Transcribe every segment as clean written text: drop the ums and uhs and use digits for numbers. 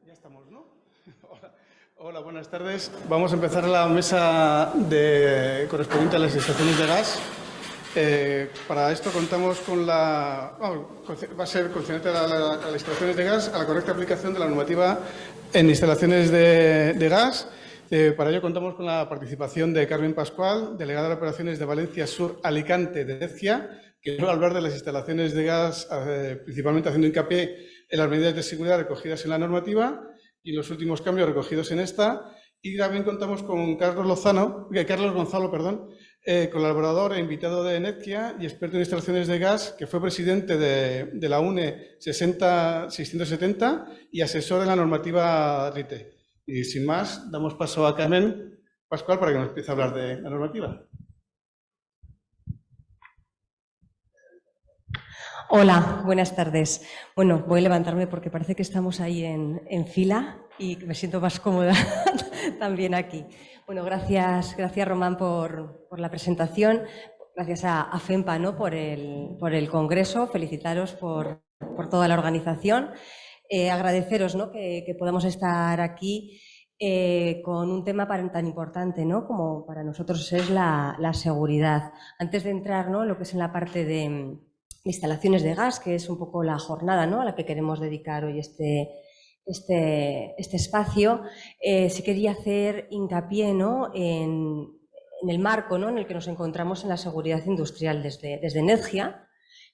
Ya estamos, ¿no? Hola, buenas tardes. Vamos a empezar la mesa correspondiente a las estaciones de gas. Para esto contamos con va a ser concerniente a las instalaciones de gas, a la correcta aplicación de la normativa en instalaciones de gas. Para ello contamos con la participación de Carmen Pascual, delegada de operaciones de Valencia Sur Alicante de ECIA, que va a hablar de las instalaciones de gas, principalmente haciendo hincapié en las medidas de seguridad recogidas en la normativa y los últimos cambios recogidos en esta. Y también contamos con Carlos Gonzalo, colaborador e invitado de ECIA y experto en instalaciones de gas, que fue presidente de la UNE 670 y asesor en la normativa RITE. Y sin más, damos paso a Carmen Pascual para que nos empiece a hablar de la normativa. Hola, buenas tardes. Bueno, voy a levantarme porque parece que estamos ahí en fila y me siento más cómoda también aquí. Bueno, gracias Román por la presentación, gracias a FEMPA, ¿no? por el congreso, felicitaros por toda la organización, agradeceros, ¿no? que podamos estar aquí con un tema tan importante, ¿no? como para nosotros es la seguridad. Antes de entrar, ¿no? lo que es en la parte de instalaciones de gas, que es un poco la jornada, ¿no? a la que queremos dedicar hoy este espacio, sí quería hacer hincapié, ¿no? en el marco, ¿no? en el que nos encontramos en la seguridad industrial desde Nedgia.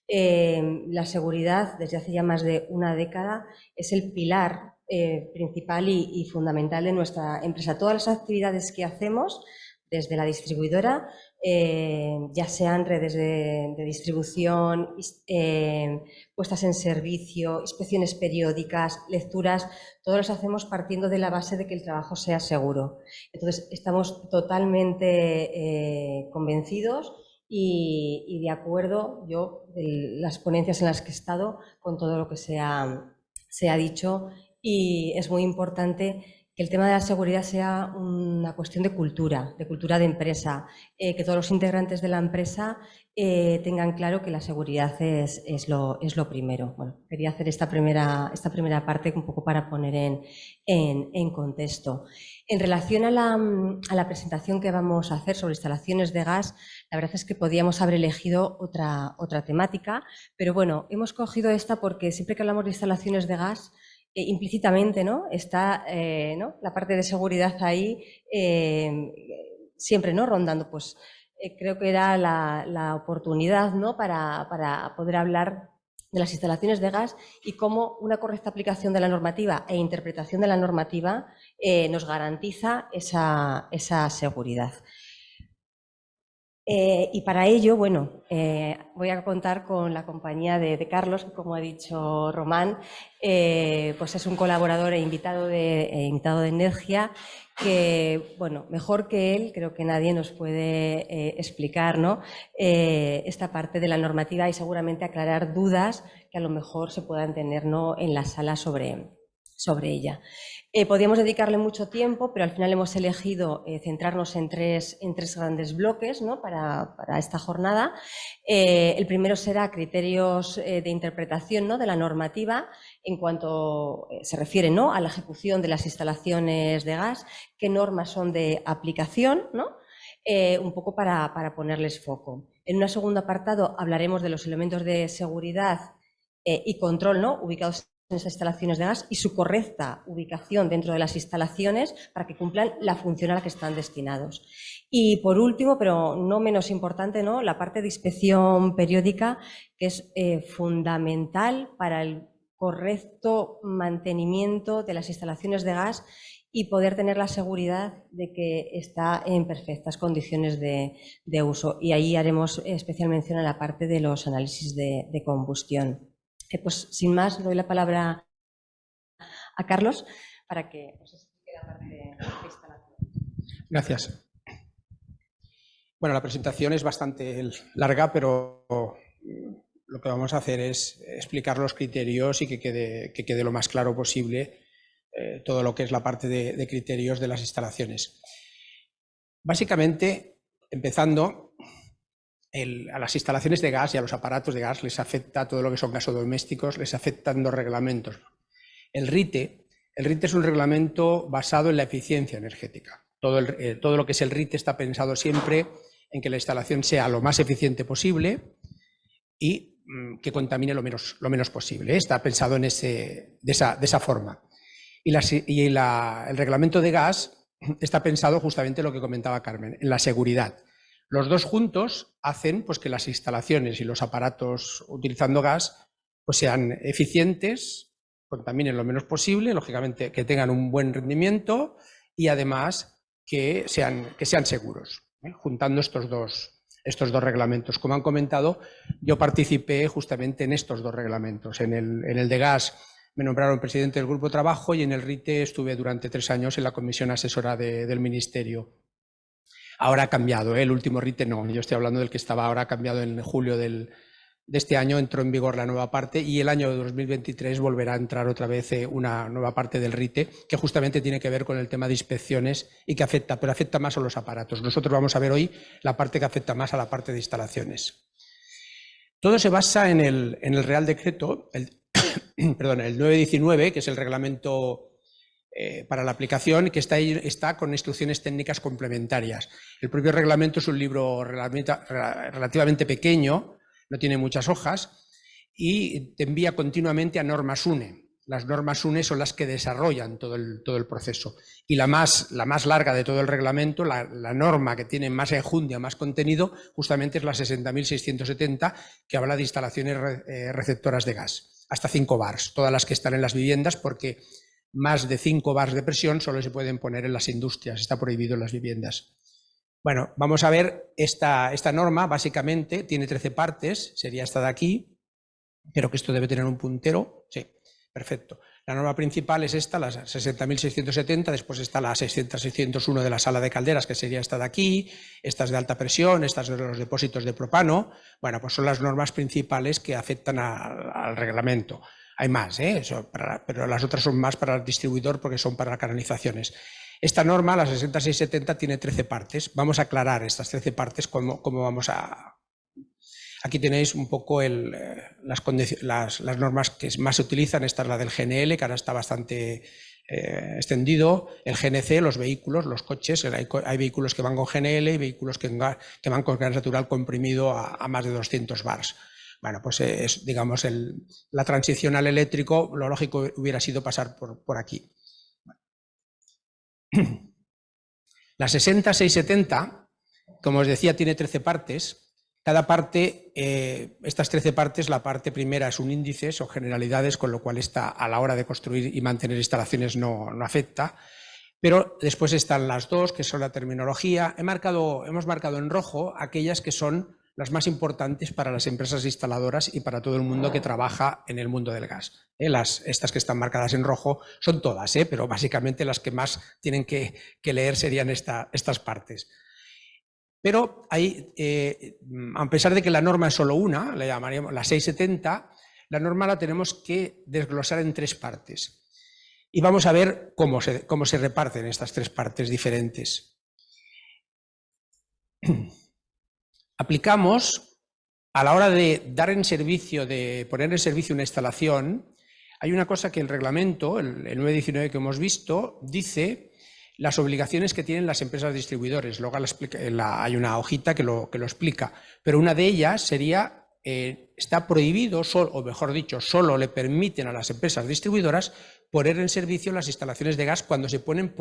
La seguridad, desde hace ya más de una década, es el pilar principal y fundamental de nuestra empresa. Todas las actividades que hacemos desde la distribuidora, ya sean redes de distribución, puestas en servicio, inspecciones periódicas, lecturas, todos los hacemos partiendo de la base de que el trabajo sea seguro. Entonces, estamos totalmente convencidos y de acuerdo, yo, de las ponencias en las que he estado, con todo lo que se ha dicho, y es muy importante que el tema de la seguridad sea una cuestión de cultura de empresa, que todos los integrantes de la empresa tengan claro que la seguridad es lo primero. Bueno, quería hacer esta primera parte un poco para poner en contexto. En relación a la presentación que vamos a hacer sobre instalaciones de gas, la verdad es que podíamos haber elegido otra temática, pero bueno, hemos cogido esta porque siempre que hablamos de instalaciones de gas, implícitamente, ¿no? está ¿no? la parte de seguridad ahí siempre, ¿no? rondando. Pues creo que era la oportunidad, ¿no? para poder hablar de las instalaciones de gas y cómo una correcta aplicación de la normativa e interpretación de la normativa nos garantiza esa seguridad. Y para ello, bueno, voy a contar con la compañía de Carlos, que como ha dicho Román, pues es un colaborador e invitado de Nedgia, que, bueno, mejor que él, creo que nadie nos puede explicar, ¿no? esta parte de la normativa y seguramente aclarar dudas que a lo mejor se puedan tener, ¿no? en la sala sobre ella. Podíamos dedicarle mucho tiempo, pero al final hemos elegido centrarnos en tres grandes bloques, ¿no? para esta jornada. El primero será criterios de interpretación, ¿no? de la normativa en cuanto se refiere, ¿no? a la ejecución de las instalaciones de gas, qué normas son de aplicación, ¿no? Un poco para ponerles foco. En un segundo apartado hablaremos de los elementos de seguridad y control, ¿no? ubicados en esas instalaciones de gas y su correcta ubicación dentro de las instalaciones para que cumplan la función a la que están destinados. Y por último, pero no menos importante, ¿no? la parte de inspección periódica, que es fundamental para el correcto mantenimiento de las instalaciones de gas y poder tener la seguridad de que está en perfectas condiciones de uso. Y ahí haremos especial mención a la parte de los análisis de combustión. Pues sin más, doy la palabra a Carlos para que nos explique la parte de instalación. Gracias. Bueno, la presentación es bastante larga, pero lo que vamos a hacer es explicar los criterios y que quede lo más claro posible todo lo que es la parte de criterios de las instalaciones. Básicamente, empezando, a las instalaciones de gas y a los aparatos de gas les afecta todo lo que son gasodomésticos, les afectan dos reglamentos. El RITE El RIT es un reglamento basado en la eficiencia energética. Todo lo que es el RIT está pensado siempre en que la instalación sea lo más eficiente posible y que contamine lo menos posible. Está pensado de esa forma. Y el reglamento de gas está pensado justamente en lo que comentaba Carmen, en la seguridad. Los dos juntos hacen pues, que las instalaciones y los aparatos utilizando gas pues, sean eficientes, contaminen lo menos posible, lógicamente que tengan un buen rendimiento y además que sean seguros, juntando estos dos reglamentos. Como han comentado, yo participé justamente en estos dos reglamentos. En el de gas me nombraron presidente del grupo de trabajo y en el RITE estuve durante 3 años en la comisión asesora del Ministerio. Ahora ha cambiado, el último RITE no, yo estoy hablando del que estaba ahora, ha cambiado en julio de este año, entró en vigor la nueva parte y el año 2023 volverá a entrar otra vez una nueva parte del RITE que justamente tiene que ver con el tema de inspecciones y que afecta más a los aparatos. Nosotros vamos a ver hoy la parte que afecta más a la parte de instalaciones. Todo se basa en el Real Decreto, el 919, que es el reglamento para la aplicación, que está con instrucciones técnicas complementarias. El propio reglamento es un libro relativamente pequeño, no tiene muchas hojas y te envía continuamente a normas UNE. Las normas UNE son las que desarrollan todo el proceso. Y la más larga de todo el reglamento, la norma que tiene más enjundia, más contenido, justamente es la 60.670, que habla de instalaciones receptoras de gas, hasta 5 bars, todas las que están en las viviendas, porque más de 5 bars de presión solo se pueden poner en las industrias, está prohibido en las viviendas. Bueno, vamos a ver esta norma, básicamente tiene 13 partes, sería esta de aquí, pero que esto debe tener un puntero, sí, perfecto. La norma principal es esta, la 60.670, después está la 601 de la sala de calderas, que sería esta de aquí, estas de alta presión, estas de los depósitos de propano. Bueno, pues son las normas principales que afectan al reglamento. Hay más, pero las otras son más para el distribuidor porque son para canalizaciones. Esta norma, la 6670, tiene 13 partes. Vamos a aclarar estas 13 partes, cómo vamos a... Aquí tenéis un poco las normas que más se utilizan. Esta es la del GNL, que ahora está bastante extendido. El GNC, los vehículos, los coches. Hay vehículos que van con GNL y vehículos que van con gas natural comprimido a más de 200 bars. Bueno, pues es, digamos, la transición al eléctrico, lo lógico hubiera sido pasar por aquí. La 60670, como os decía, tiene 13 partes. Cada parte, estas 13 partes, la parte primera es un índice, son generalidades, con lo cual a la hora de construir y mantener instalaciones no afecta. Pero después están las dos, que son la terminología. Hemos marcado en rojo aquellas que son las más importantes para las empresas instaladoras y para todo el mundo que trabaja en el mundo del gas. Estas que están marcadas en rojo son todas, pero básicamente las que más tienen que leer serían estas partes. Pero a pesar de que la norma es solo una, la llamaríamos la 670, la norma la tenemos que desglosar en 3 partes. Y vamos a ver cómo se reparten estas 3 partes diferentes. Aplicamos, a la hora de dar en servicio, de poner en servicio una instalación, hay una cosa que el reglamento, el 919 que hemos visto, dice las obligaciones que tienen las empresas distribuidores. Luego hay una hojita que lo explica, pero una de ellas sería, está prohibido, o mejor dicho, solo le permiten a las empresas distribuidoras poner en servicio las instalaciones de gas cuando se ponen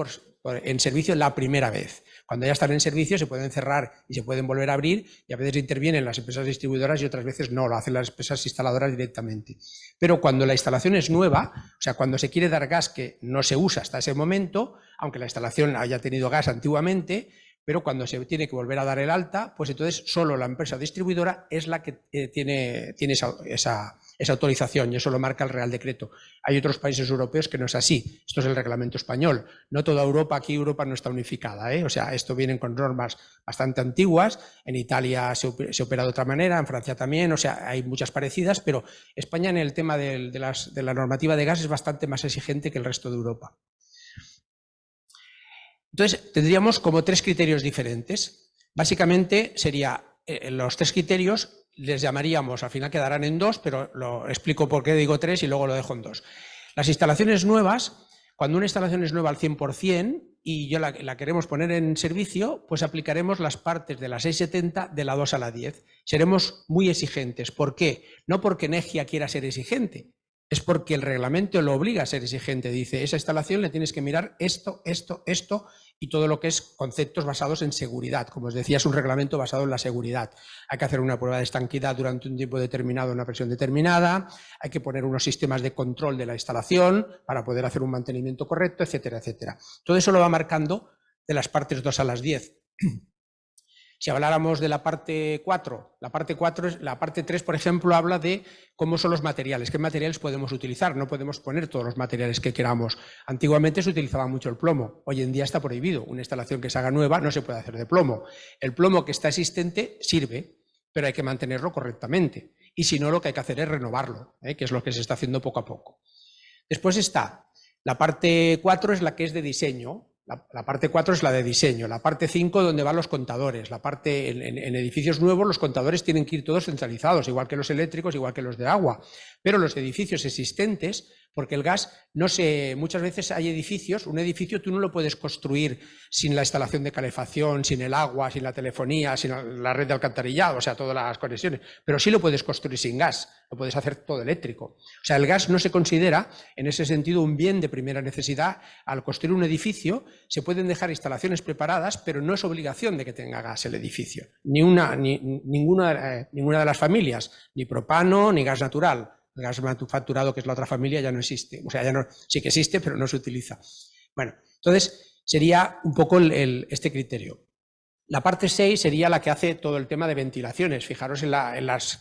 en servicio la primera vez. Cuando ya están en servicio se pueden cerrar y se pueden volver a abrir y a veces intervienen las empresas distribuidoras y otras veces no, lo hacen las empresas instaladoras directamente. Pero cuando la instalación es nueva, o sea, cuando se quiere dar gas que no se usa hasta ese momento, aunque la instalación haya tenido gas antiguamente, pero cuando se tiene que volver a dar el alta, pues entonces solo la empresa distribuidora es la que tiene esa autorización, y eso lo marca el Real Decreto. Hay otros países europeos que no es así. Esto es el reglamento español. No toda Europa, aquí Europa no está unificada, O sea, esto vienen con normas bastante antiguas. En Italia se opera de otra manera, en Francia también, o sea, hay muchas parecidas, pero España en el tema de la normativa de gas es bastante más exigente que el resto de Europa. Entonces, tendríamos como 3 criterios diferentes. Básicamente, los 3 criterios les llamaríamos, al final quedarán en 2, pero lo explico por qué digo 3 y luego lo dejo en 2. Las instalaciones nuevas, cuando una instalación es nueva al 100% y yo la queremos poner en servicio, pues aplicaremos las partes de la 670 de la 2 a la 10. Seremos muy exigentes. ¿Por qué? No porque Energia quiera ser exigente, es porque el reglamento lo obliga a ser exigente. Dice, esa instalación le tienes que mirar esto, esto, esto y todo lo que es conceptos basados en seguridad. Como os decía, es un reglamento basado en la seguridad. Hay que hacer una prueba de estanquidad durante un tiempo determinado, una presión determinada, hay que poner unos sistemas de control de la instalación para poder hacer un mantenimiento correcto, etcétera, etcétera. Todo eso lo va marcando de las partes 2 a las 10. Si habláramos de la parte 4, la parte 3, por ejemplo, habla de cómo son los materiales, qué materiales podemos utilizar. No podemos poner todos los materiales que queramos. Antiguamente se utilizaba mucho el plomo, hoy en día está prohibido. Una instalación que se haga nueva no se puede hacer de plomo. El plomo que está existente sirve, pero hay que mantenerlo correctamente. Y si no, lo que hay que hacer es renovarlo, que es lo que se está haciendo poco a poco. Después está la parte 4, es la que es de diseño. La parte 4 es la de diseño, la parte 5 donde van los contadores, la parte en edificios nuevos los contadores tienen que ir todos centralizados, igual que los eléctricos, igual que los de agua, pero los edificios existentes, porque el gas muchas veces hay edificios, un edificio tú no lo puedes construir sin la instalación de calefacción, sin el agua, sin la telefonía, sin la red de alcantarillado, o sea, todas las conexiones, pero sí lo puedes construir sin gas, lo puedes hacer todo eléctrico. O sea, el gas no se considera en ese sentido un bien de primera necesidad. Al construir un edificio se pueden dejar instalaciones preparadas, pero no es obligación de que tenga gas el edificio, ninguna de las familias, ni propano ni gas natural. El gas manufacturado, que es la otra familia, ya no existe. O sea, sí que existe, pero no se utiliza. Bueno, entonces sería un poco este criterio. La parte 6 sería la que hace todo el tema de ventilaciones. Fijaros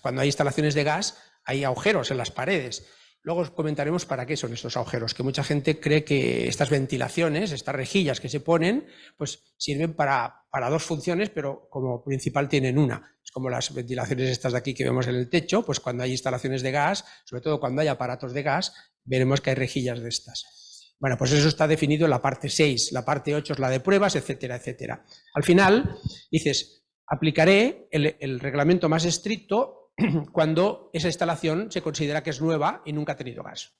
cuando hay instalaciones de gas, hay agujeros en las paredes. Luego os comentaremos para qué son estos agujeros, que mucha gente cree que estas ventilaciones, estas rejillas que se ponen, pues sirven para dos funciones, pero como principal tienen una. Es como las ventilaciones estas de aquí que vemos en el techo, pues cuando hay instalaciones de gas, sobre todo cuando hay aparatos de gas, veremos que hay rejillas de estas. Bueno, pues eso está definido en la parte 6, la parte 8 es la de pruebas, etcétera, etcétera. Al final dices, aplicaré el reglamento más estricto cuando esa instalación se considera que es nueva y nunca ha tenido gas.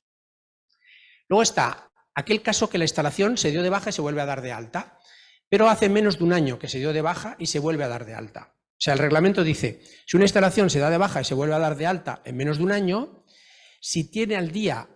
Luego está aquel caso que la instalación se dio de baja y se vuelve a dar de alta, pero hace menos de un año que se dio de baja y se vuelve a dar de alta. O sea, el reglamento dice, si una instalación se da de baja y se vuelve a dar de alta en menos de un año, si tiene al día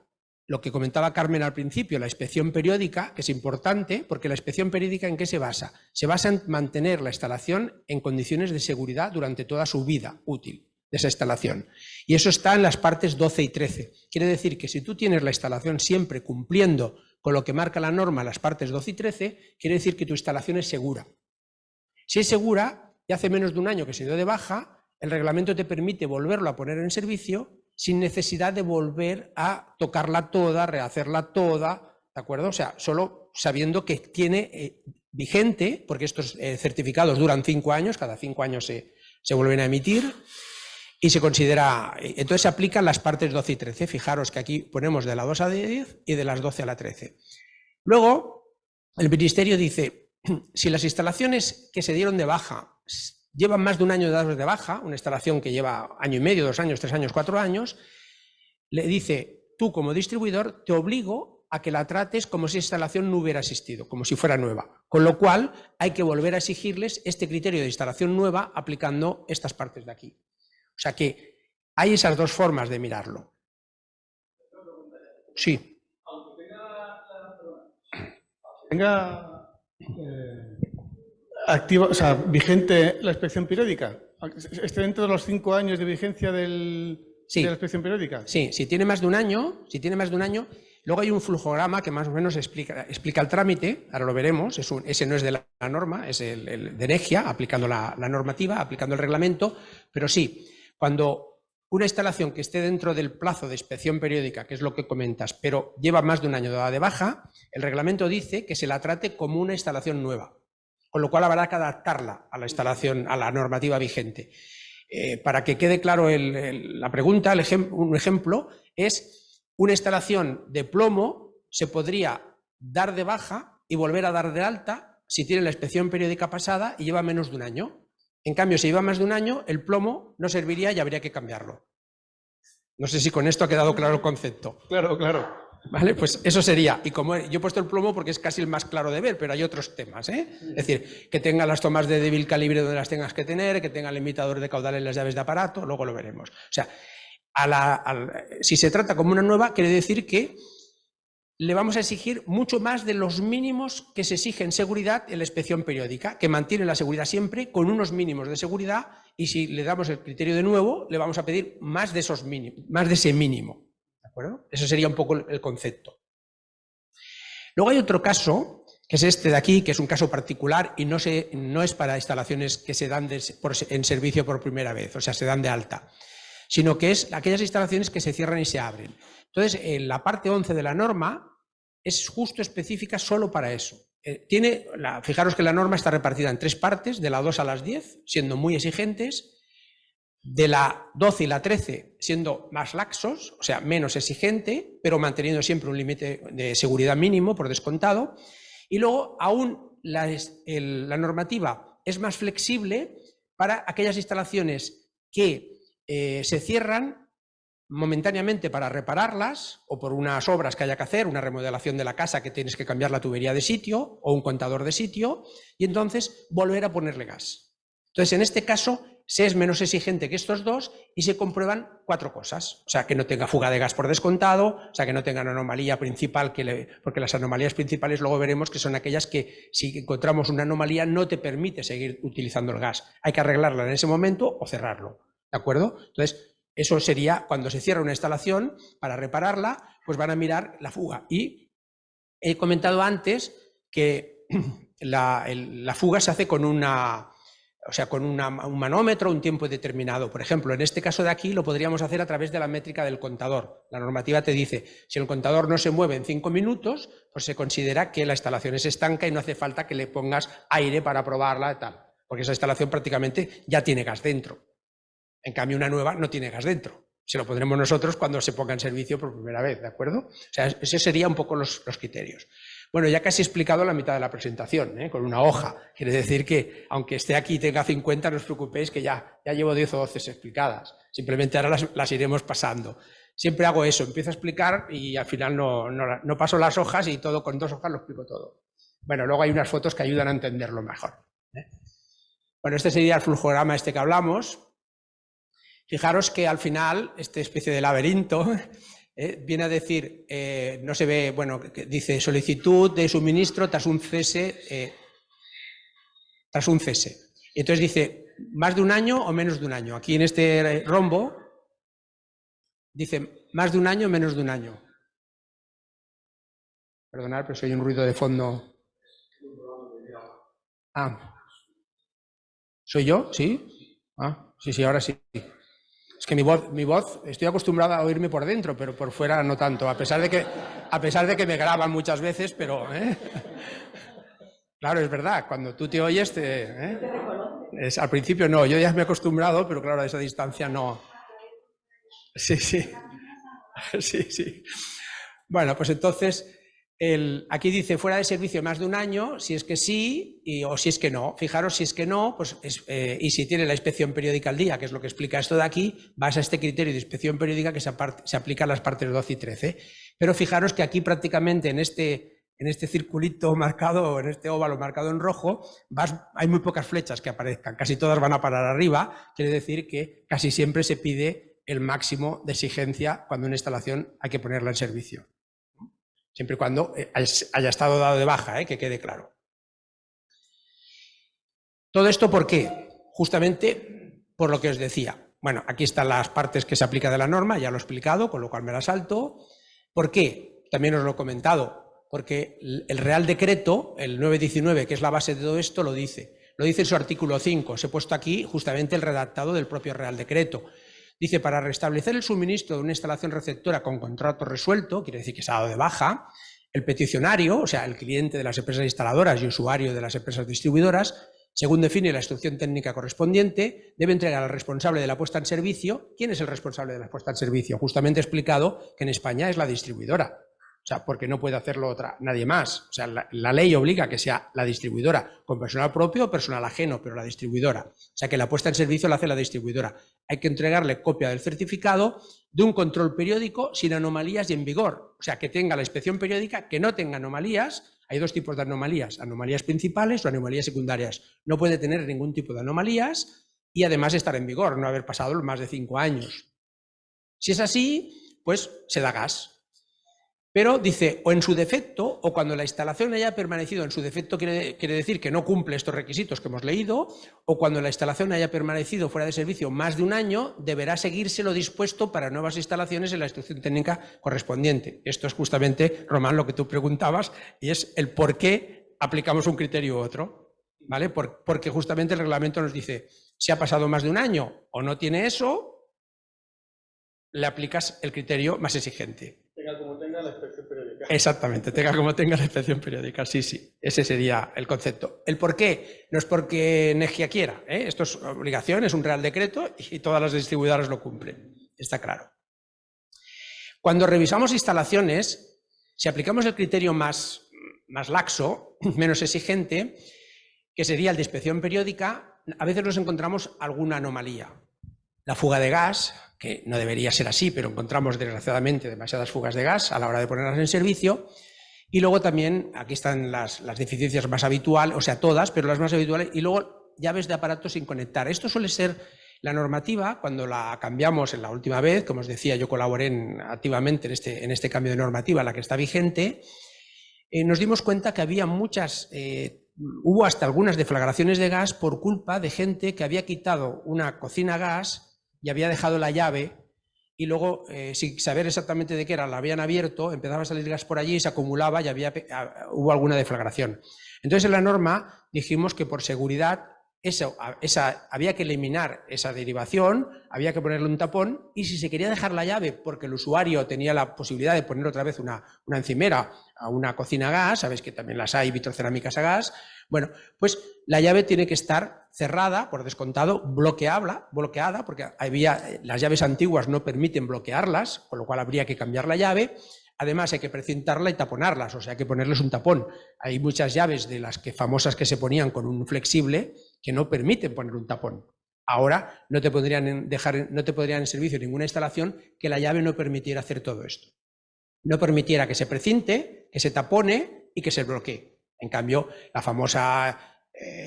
lo que comentaba Carmen al principio, la inspección periódica, que es importante, porque la inspección periódica ¿en qué se basa? Se basa en mantener la instalación en condiciones de seguridad durante toda su vida útil de esa instalación. Y eso está en las partes 12 y 13. Quiere decir que si tú tienes la instalación siempre cumpliendo con lo que marca la norma, las partes 12 y 13, quiere decir que tu instalación es segura. Si es segura, y hace menos de un año que se dio de baja, el reglamento te permite volverlo a poner en servicio sin necesidad de volver a tocarla toda, rehacerla toda, ¿de acuerdo? O sea, solo sabiendo que tiene vigente, porque estos certificados duran 5 años, cada 5 años se vuelven a emitir, y se considera, entonces se aplican las partes 12 y 13. Fijaros que aquí ponemos de la 2 a la 10 y de las 12 a la 13. Luego, el Ministerio dice, si las instalaciones que se dieron de baja llevan más de un año de dados de baja, una instalación que lleva año y medio, 2 años, 3 años, 4 años, le dice, tú como distribuidor te obligo a que la trates como si esa instalación no hubiera existido, como si fuera nueva. Con lo cual hay que volver a exigirles este criterio de instalación nueva aplicando estas partes de aquí. O sea que hay esas dos formas de mirarlo. Sí. Aunque tenga activa, o sea, vigente la inspección periódica, ¿esté dentro de los 5 años de vigencia de la inspección periódica? Sí, si tiene más de un año, luego hay un flujograma que más o menos explica el trámite, ahora lo veremos, ese no es de la norma, es el de Energia, aplicando la normativa, aplicando el reglamento, pero sí, cuando una instalación que esté dentro del plazo de inspección periódica, que es lo que comentas, pero lleva más de un año dada de baja, el reglamento dice que se la trate como una instalación nueva, con lo cual habrá que adaptarla a la instalación, a la normativa vigente. Para que quede claro la pregunta, un ejemplo es una instalación de plomo se podría dar de baja y volver a dar de alta si tiene la inspección periódica pasada y lleva menos de un año. En cambio, si lleva más de un año, el plomo no serviría y habría que cambiarlo. No sé si con esto ha quedado claro el concepto. Claro, claro. ¿Vale? Pues eso sería. Y como yo he puesto el plomo porque es casi el más claro de ver, pero hay otros temas, ¿eh? Es decir, que tenga las tomas de débil calibre donde las tengas que tener, que tenga el limitador de caudal en las llaves de aparato, luego lo veremos. O sea, si se trata como una nueva, quiere decir que le vamos a exigir mucho más de los mínimos que se exigen en seguridad en la inspección periódica, que mantiene la seguridad siempre con unos mínimos de seguridad, y si le damos el criterio de nuevo, le vamos a pedir más de esos mínimos, más de ese mínimo. ¿De acuerdo? Ese sería un poco el concepto. Luego hay otro caso, que es este de aquí, que es un caso particular y no es para instalaciones que se dan en servicio por primera vez, o sea, se dan de alta, sino que es aquellas instalaciones que se cierran y se abren. Entonces, en la parte 11 de la norma es justo específica solo para eso. Fijaros que la norma está repartida en 3 partes, de la 2 a las 10, siendo muy exigentes, de la 12 y la 13 siendo más laxos, o sea, menos exigente, pero manteniendo siempre un límite de seguridad mínimo por descontado, y luego aún la normativa es más flexible para aquellas instalaciones que se cierran momentáneamente para repararlas o por unas obras que haya que hacer, una remodelación de la casa que tienes que cambiar la tubería de sitio o un contador de sitio, y entonces volver a ponerle gas. Entonces, en este caso, se es menos exigente que estos dos y se comprueban 4 cosas. O sea, que no tenga fuga de gas por descontado, o sea, que no tenga una anomalía principal, porque las anomalías principales luego veremos que son aquellas que si encontramos una anomalía no te permite seguir utilizando el gas. Hay que arreglarla en ese momento o cerrarlo. ¿De acuerdo? Entonces, eso sería cuando se cierra una instalación, para repararla, pues van a mirar la fuga. Y he comentado antes que la fuga se hace con un manómetro, un tiempo determinado. Por ejemplo, en este caso de aquí lo podríamos hacer a través de la métrica del contador. La normativa te dice, si el contador no se mueve en 5 minutos, pues se considera que la instalación es estanca y no hace falta que le pongas aire para probarla y tal, porque esa instalación prácticamente ya tiene gas dentro. En cambio, una nueva no tiene gas dentro. Se lo pondremos nosotros cuando se ponga en servicio por primera vez, ¿de acuerdo? O sea, esos serían un poco los criterios. Bueno, ya casi he explicado la mitad de la presentación, con una hoja. Quiere decir que, aunque esté aquí y tenga 50, no os preocupéis que ya llevo 10 o 12 explicadas. Simplemente ahora las iremos pasando. Siempre hago eso, empiezo a explicar y al final no paso las hojas y todo con 2 hojas lo explico todo. Bueno, luego hay unas fotos que ayudan a entenderlo mejor. Bueno, este sería el flujograma que hablamos. Fijaros que al final, esta especie de laberinto, viene a decir, no se ve, bueno, dice solicitud de suministro tras un cese. Y entonces dice, más de un año o menos de un año. Aquí en este rombo dice, más de un año o menos de un año. Perdonad, pero soy un ruido de fondo. ¿Soy yo? ¿Sí? Sí, ahora sí. Es que mi voz, estoy acostumbrada a oírme por dentro, pero por fuera no tanto, a pesar de que me graban muchas veces, pero... Claro, es verdad, cuando tú te oyes, al principio no, yo ya me he acostumbrado, pero claro, a esa distancia no. Sí. Bueno, pues entonces... aquí dice fuera de servicio más de un año, si es que sí o si es que no. Fijaros, si es que no, pues y si tiene la inspección periódica al día, que es lo que explica esto de aquí, vas a este criterio de inspección periódica que se aplica a las partes 12 y 13. Pero fijaros que aquí prácticamente en este circulito marcado, en este óvalo marcado en rojo, hay muy pocas flechas que aparezcan, casi todas van a parar arriba, quiere decir que casi siempre se pide el máximo de exigencia cuando una instalación hay que ponerla en servicio. Siempre y cuando haya estado dado de baja, que quede claro. ¿Todo esto por qué? Justamente por lo que os decía. Bueno, aquí están las partes que se aplica de la norma, ya lo he explicado, con lo cual me las salto. ¿Por qué? También os lo he comentado. Porque el Real Decreto, el 919, que es la base de todo esto, lo dice. Lo dice en su artículo 5. Os he puesto aquí justamente el redactado del propio Real Decreto. Dice, para restablecer el suministro de una instalación receptora con contrato resuelto, quiere decir que se ha dado de baja, el peticionario, o sea, el cliente de las empresas instaladoras y usuario de las empresas distribuidoras, según define la instrucción técnica correspondiente, debe entregar al responsable de la puesta en servicio. ¿Quién es el responsable de la puesta en servicio? Justamente he explicado que en España es la distribuidora. O sea, porque no puede hacerlo nadie más. O sea, la ley obliga a que sea la distribuidora con personal propio o personal ajeno, pero la distribuidora. O sea, que la puesta en servicio la hace la distribuidora. Hay que entregarle copia del certificado de un control periódico sin anomalías y en vigor. O sea, que tenga la inspección periódica, que no tenga anomalías. Hay dos tipos de anomalías principales o anomalías secundarias. No puede tener ningún tipo de anomalías y además estar en vigor, no haber pasado más de 5 años. Si es así, pues se da gas. Pero dice, o en su defecto, o cuando la instalación haya permanecido en su defecto, quiere decir que no cumple estos requisitos que hemos leído, o cuando la instalación haya permanecido fuera de servicio más de 1 año, deberá seguirse lo dispuesto para nuevas instalaciones en la instrucción técnica correspondiente. Esto es justamente, Román, lo que tú preguntabas, y es el por qué aplicamos un criterio u otro, ¿vale? Porque justamente el reglamento nos dice, si ha pasado más de 1 año o no tiene eso, le aplicas el criterio más exigente. Tenga como tenga la inspección periódica. Exactamente, tenga como tenga la inspección periódica, sí, sí, ese sería el concepto. El por qué, no es porque Energía quiera, esto es obligación, es un real decreto y todas las distribuidoras lo cumplen, está claro. Cuando revisamos instalaciones, si aplicamos el criterio más laxo, menos exigente, que sería el de inspección periódica, a veces nos encontramos alguna anomalía. La fuga de gas, que no debería ser así, pero encontramos desgraciadamente demasiadas fugas de gas a la hora de ponerlas en servicio. Y luego también, aquí están las deficiencias más habituales, o sea, todas, pero las más habituales, y luego llaves de aparatos sin conectar. Esto suele ser la normativa, cuando la cambiamos en la última vez, como os decía, yo colaboré activamente en este cambio de normativa, la que está vigente, nos dimos cuenta que había hubo hasta algunas deflagraciones de gas por culpa de gente que había quitado una cocina a gas y había dejado la llave y luego, sin saber exactamente de qué era, la habían abierto, empezaba a salir gas por allí y se acumulaba y hubo alguna deflagración. Entonces en la norma dijimos que por seguridad había que eliminar esa derivación, había que ponerle un tapón y si se quería dejar la llave porque el usuario tenía la posibilidad de poner otra vez una encimera a una cocina a gas, sabéis que también las hay vitrocerámicas a gas, bueno, pues la llave tiene que estar cerrada, por descontado, bloqueada, porque las llaves antiguas no permiten bloquearlas, con lo cual habría que cambiar la llave. Además hay que precintarla y taponarlas, o sea hay que ponerles un tapón. Hay muchas llaves de las famosas que se ponían con un flexible que no permiten poner un tapón. Ahora no te podrían en servicio ninguna instalación que la llave no permitiera hacer todo esto. No permitiera que se precinte, que se tapone y que se bloquee. En cambio, la famosa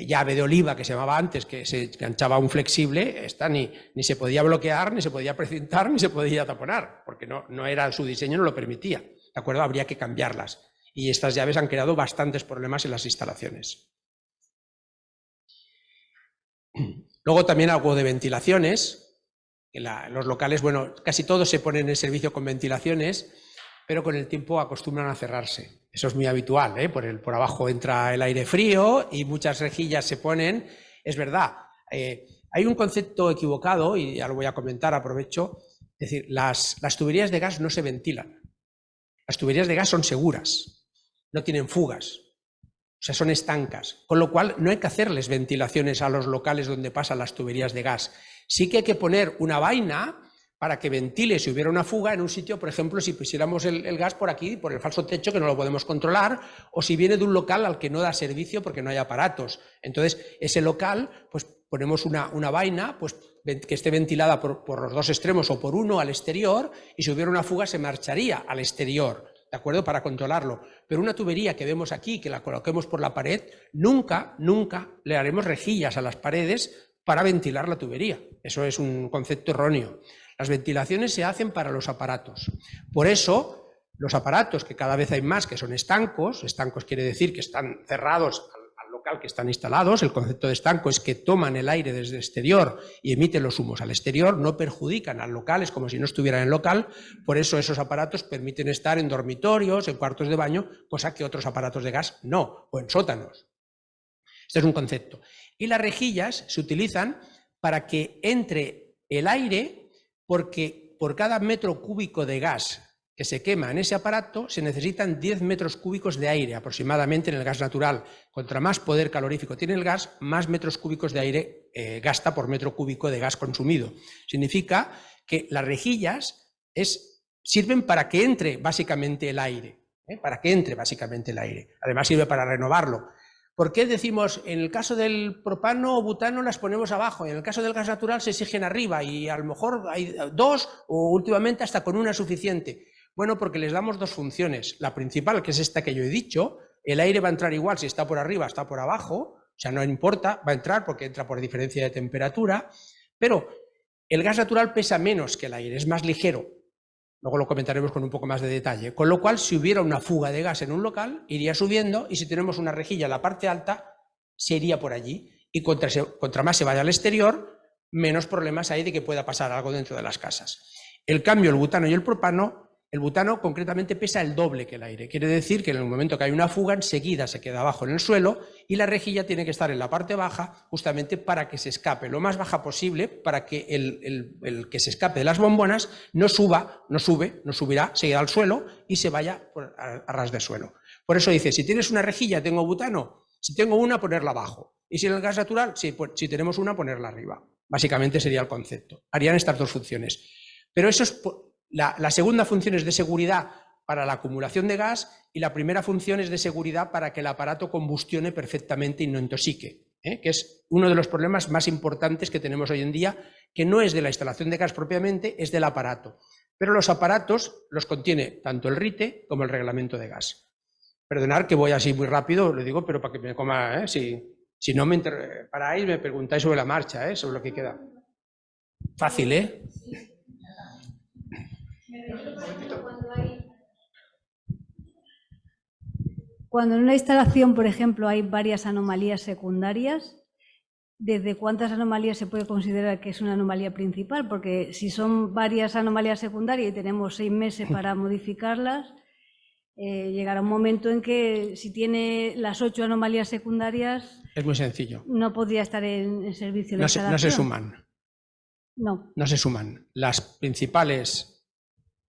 llave de oliva que se llamaba antes, que se enganchaba a un flexible, esta ni se podía bloquear, ni se podía precintar, ni se podía taponar, porque no era su diseño, no lo permitía. ¿De acuerdo? Habría que cambiarlas. Y estas llaves han creado bastantes problemas en las instalaciones. Luego también algo de ventilaciones. Los locales, bueno, casi todos se ponen en servicio con ventilaciones, pero con el tiempo acostumbran a cerrarse. Eso es muy habitual, por abajo entra el aire frío y muchas rejillas se ponen. Es verdad, hay un concepto equivocado, y ya lo voy a comentar, aprovecho, es decir, las tuberías de gas no se ventilan. Las tuberías de gas son seguras, no tienen fugas, o sea, son estancas, con lo cual no hay que hacerles ventilaciones a los locales donde pasan las tuberías de gas. Sí que hay que poner una vaina para que ventile si hubiera una fuga en un sitio, por ejemplo, si pusiéramos el gas por aquí, por el falso techo, que no lo podemos controlar, o si viene de un local al que no da servicio porque no hay aparatos. Entonces, ese local, pues ponemos una vaina pues, que esté ventilada por los dos extremos o por uno al exterior, y si hubiera una fuga se marcharía al exterior, ¿de acuerdo? Para controlarlo. Pero una tubería que vemos aquí, que la coloquemos por la pared, nunca le haremos rejillas a las paredes para ventilar la tubería. Eso es un concepto erróneo. Las ventilaciones se hacen para los aparatos. Por eso, los aparatos, que cada vez hay más que son estancos quiere decir que están cerrados al local que están instalados, el concepto de estanco es que toman el aire desde el exterior y emiten los humos al exterior, no perjudican al local, es como si no estuvieran en el local, por eso esos aparatos permiten estar en dormitorios, en cuartos de baño, cosa que otros aparatos de gas no, o en sótanos. Este es un concepto. Y las rejillas se utilizan para que entre el aire, porque por cada metro cúbico de gas que se quema en ese aparato se necesitan 10 metros cúbicos de aire aproximadamente en el gas natural. Contra más poder calorífico tiene el gas, más metros cúbicos de aire gasta por metro cúbico de gas consumido. Significa que las rejillas sirven para que entre básicamente el aire. para que entre básicamente el aire. Además sirve para renovarlo. ¿Por qué decimos, en el caso del propano o butano las ponemos abajo, y en el caso del gas natural se exigen arriba, y a lo mejor hay 2 o últimamente hasta con una es suficiente? Bueno, porque les damos 2 funciones. La principal, que es esta que yo he dicho, el aire va a entrar igual si está por arriba, está por abajo, o sea, no importa, va a entrar porque entra por diferencia de temperatura, pero el gas natural pesa menos que el aire, es más ligero. Luego lo comentaremos con un poco más de detalle. Con lo cual, si hubiera una fuga de gas en un local, iría subiendo, y si tenemos una rejilla en la parte alta, se iría por allí. Y contra más se vaya al exterior, menos problemas hay de que pueda pasar algo dentro de las casas. El cambio, el butano y el propano, el butano concretamente pesa el doble que el aire. Quiere decir que en el momento que hay una fuga, enseguida se queda abajo en el suelo, y la rejilla tiene que estar en la parte baja justamente para que se escape lo más baja posible, para que el que se escape de las bombonas no subirá, se irá al suelo y se vaya a ras de suelo. Por eso dice, si tienes una rejilla, tengo butano. Si tengo una, ponerla abajo. Y si en el gas natural, si tenemos una, ponerla arriba. Básicamente sería el concepto. Harían estas 2 funciones. Pero eso es... La segunda función es de seguridad para la acumulación de gas, y la primera función es de seguridad para que el aparato combustione perfectamente y no intoxique, que es uno de los problemas más importantes que tenemos hoy en día, que no es de la instalación de gas propiamente, es del aparato. Pero los aparatos los contiene tanto el RITE como el reglamento de gas. Perdonad que voy así muy rápido, lo digo, pero para que me coma, si no me paráis, me preguntáis sobre la marcha, sobre lo que queda. Fácil, ¿eh? Cuando en una instalación, por ejemplo, hay varias anomalías secundarias, ¿desde cuántas anomalías se puede considerar que es una anomalía principal? Porque si son varias anomalías secundarias y tenemos 6 meses para modificarlas, llegará un momento en que si tiene las 8 anomalías secundarias... Es muy sencillo. No podría estar en servicio la instalación. No se suman. No se suman. Las principales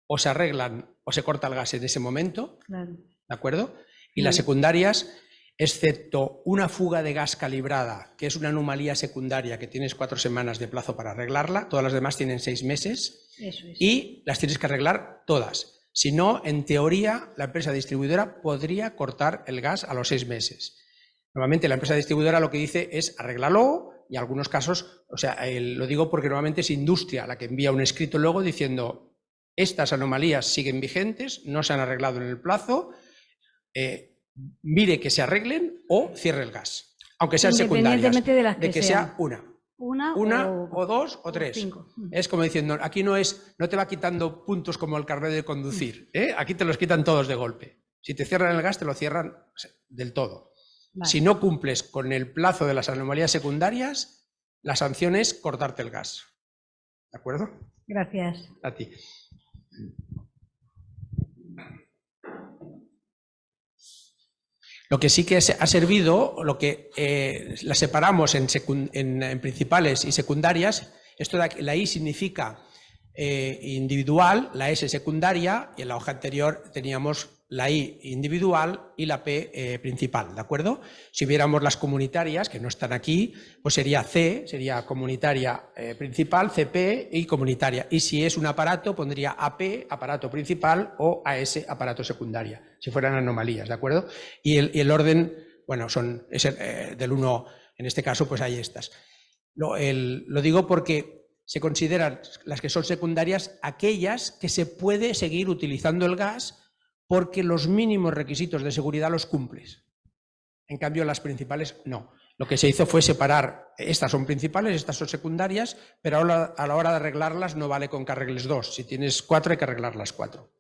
o se arreglan o se corta el gas en ese momento, claro. ¿De acuerdo? Y las secundarias, excepto una fuga de gas calibrada, que es una anomalía secundaria que tienes 4 semanas de plazo para arreglarla, todas las demás tienen 6 meses. Eso es. Y las tienes que arreglar todas. Si no, en teoría, la empresa distribuidora podría cortar el gas a los 6 meses. Normalmente la empresa distribuidora lo que dice es arréglalo, y en algunos casos, lo digo porque normalmente es industria la que envía un escrito luego diciendo estas anomalías siguen vigentes, no se han arreglado en el plazo, mire que se arreglen o cierre el gas, aunque sean secundarias, de que sea una o 2 o 3. 5. Es como diciendo, aquí no te va quitando puntos como el carnet de conducir, aquí te los quitan todos de golpe. Si te cierran el gas, te lo cierran del todo. Vale. Si no cumples con el plazo de las anomalías secundarias, la sanción es cortarte el gas. ¿De acuerdo? Gracias. A ti. Lo que sí que ha servido, lo que la separamos en principales y secundarias, esto de la I significa individual, la S secundaria, y en la hoja anterior teníamos la I individual y la P principal, ¿de acuerdo? Si viéramos las comunitarias, que no están aquí, pues sería C, sería comunitaria principal, CP y comunitaria. Y si es un aparato, pondría AP, aparato principal, o AS, aparato secundaria, si fueran anomalías, ¿de acuerdo? Y el orden, bueno, es del 1, en este caso, pues hay estas. Lo digo porque se consideran las que son secundarias aquellas que se puede seguir utilizando el gas porque los mínimos requisitos de seguridad los cumples. En cambio, las principales no. Lo que se hizo fue separar, estas son principales, estas son secundarias, pero a la hora de arreglarlas no vale con que arregles 2. Si tienes 4 hay que arreglar las 4.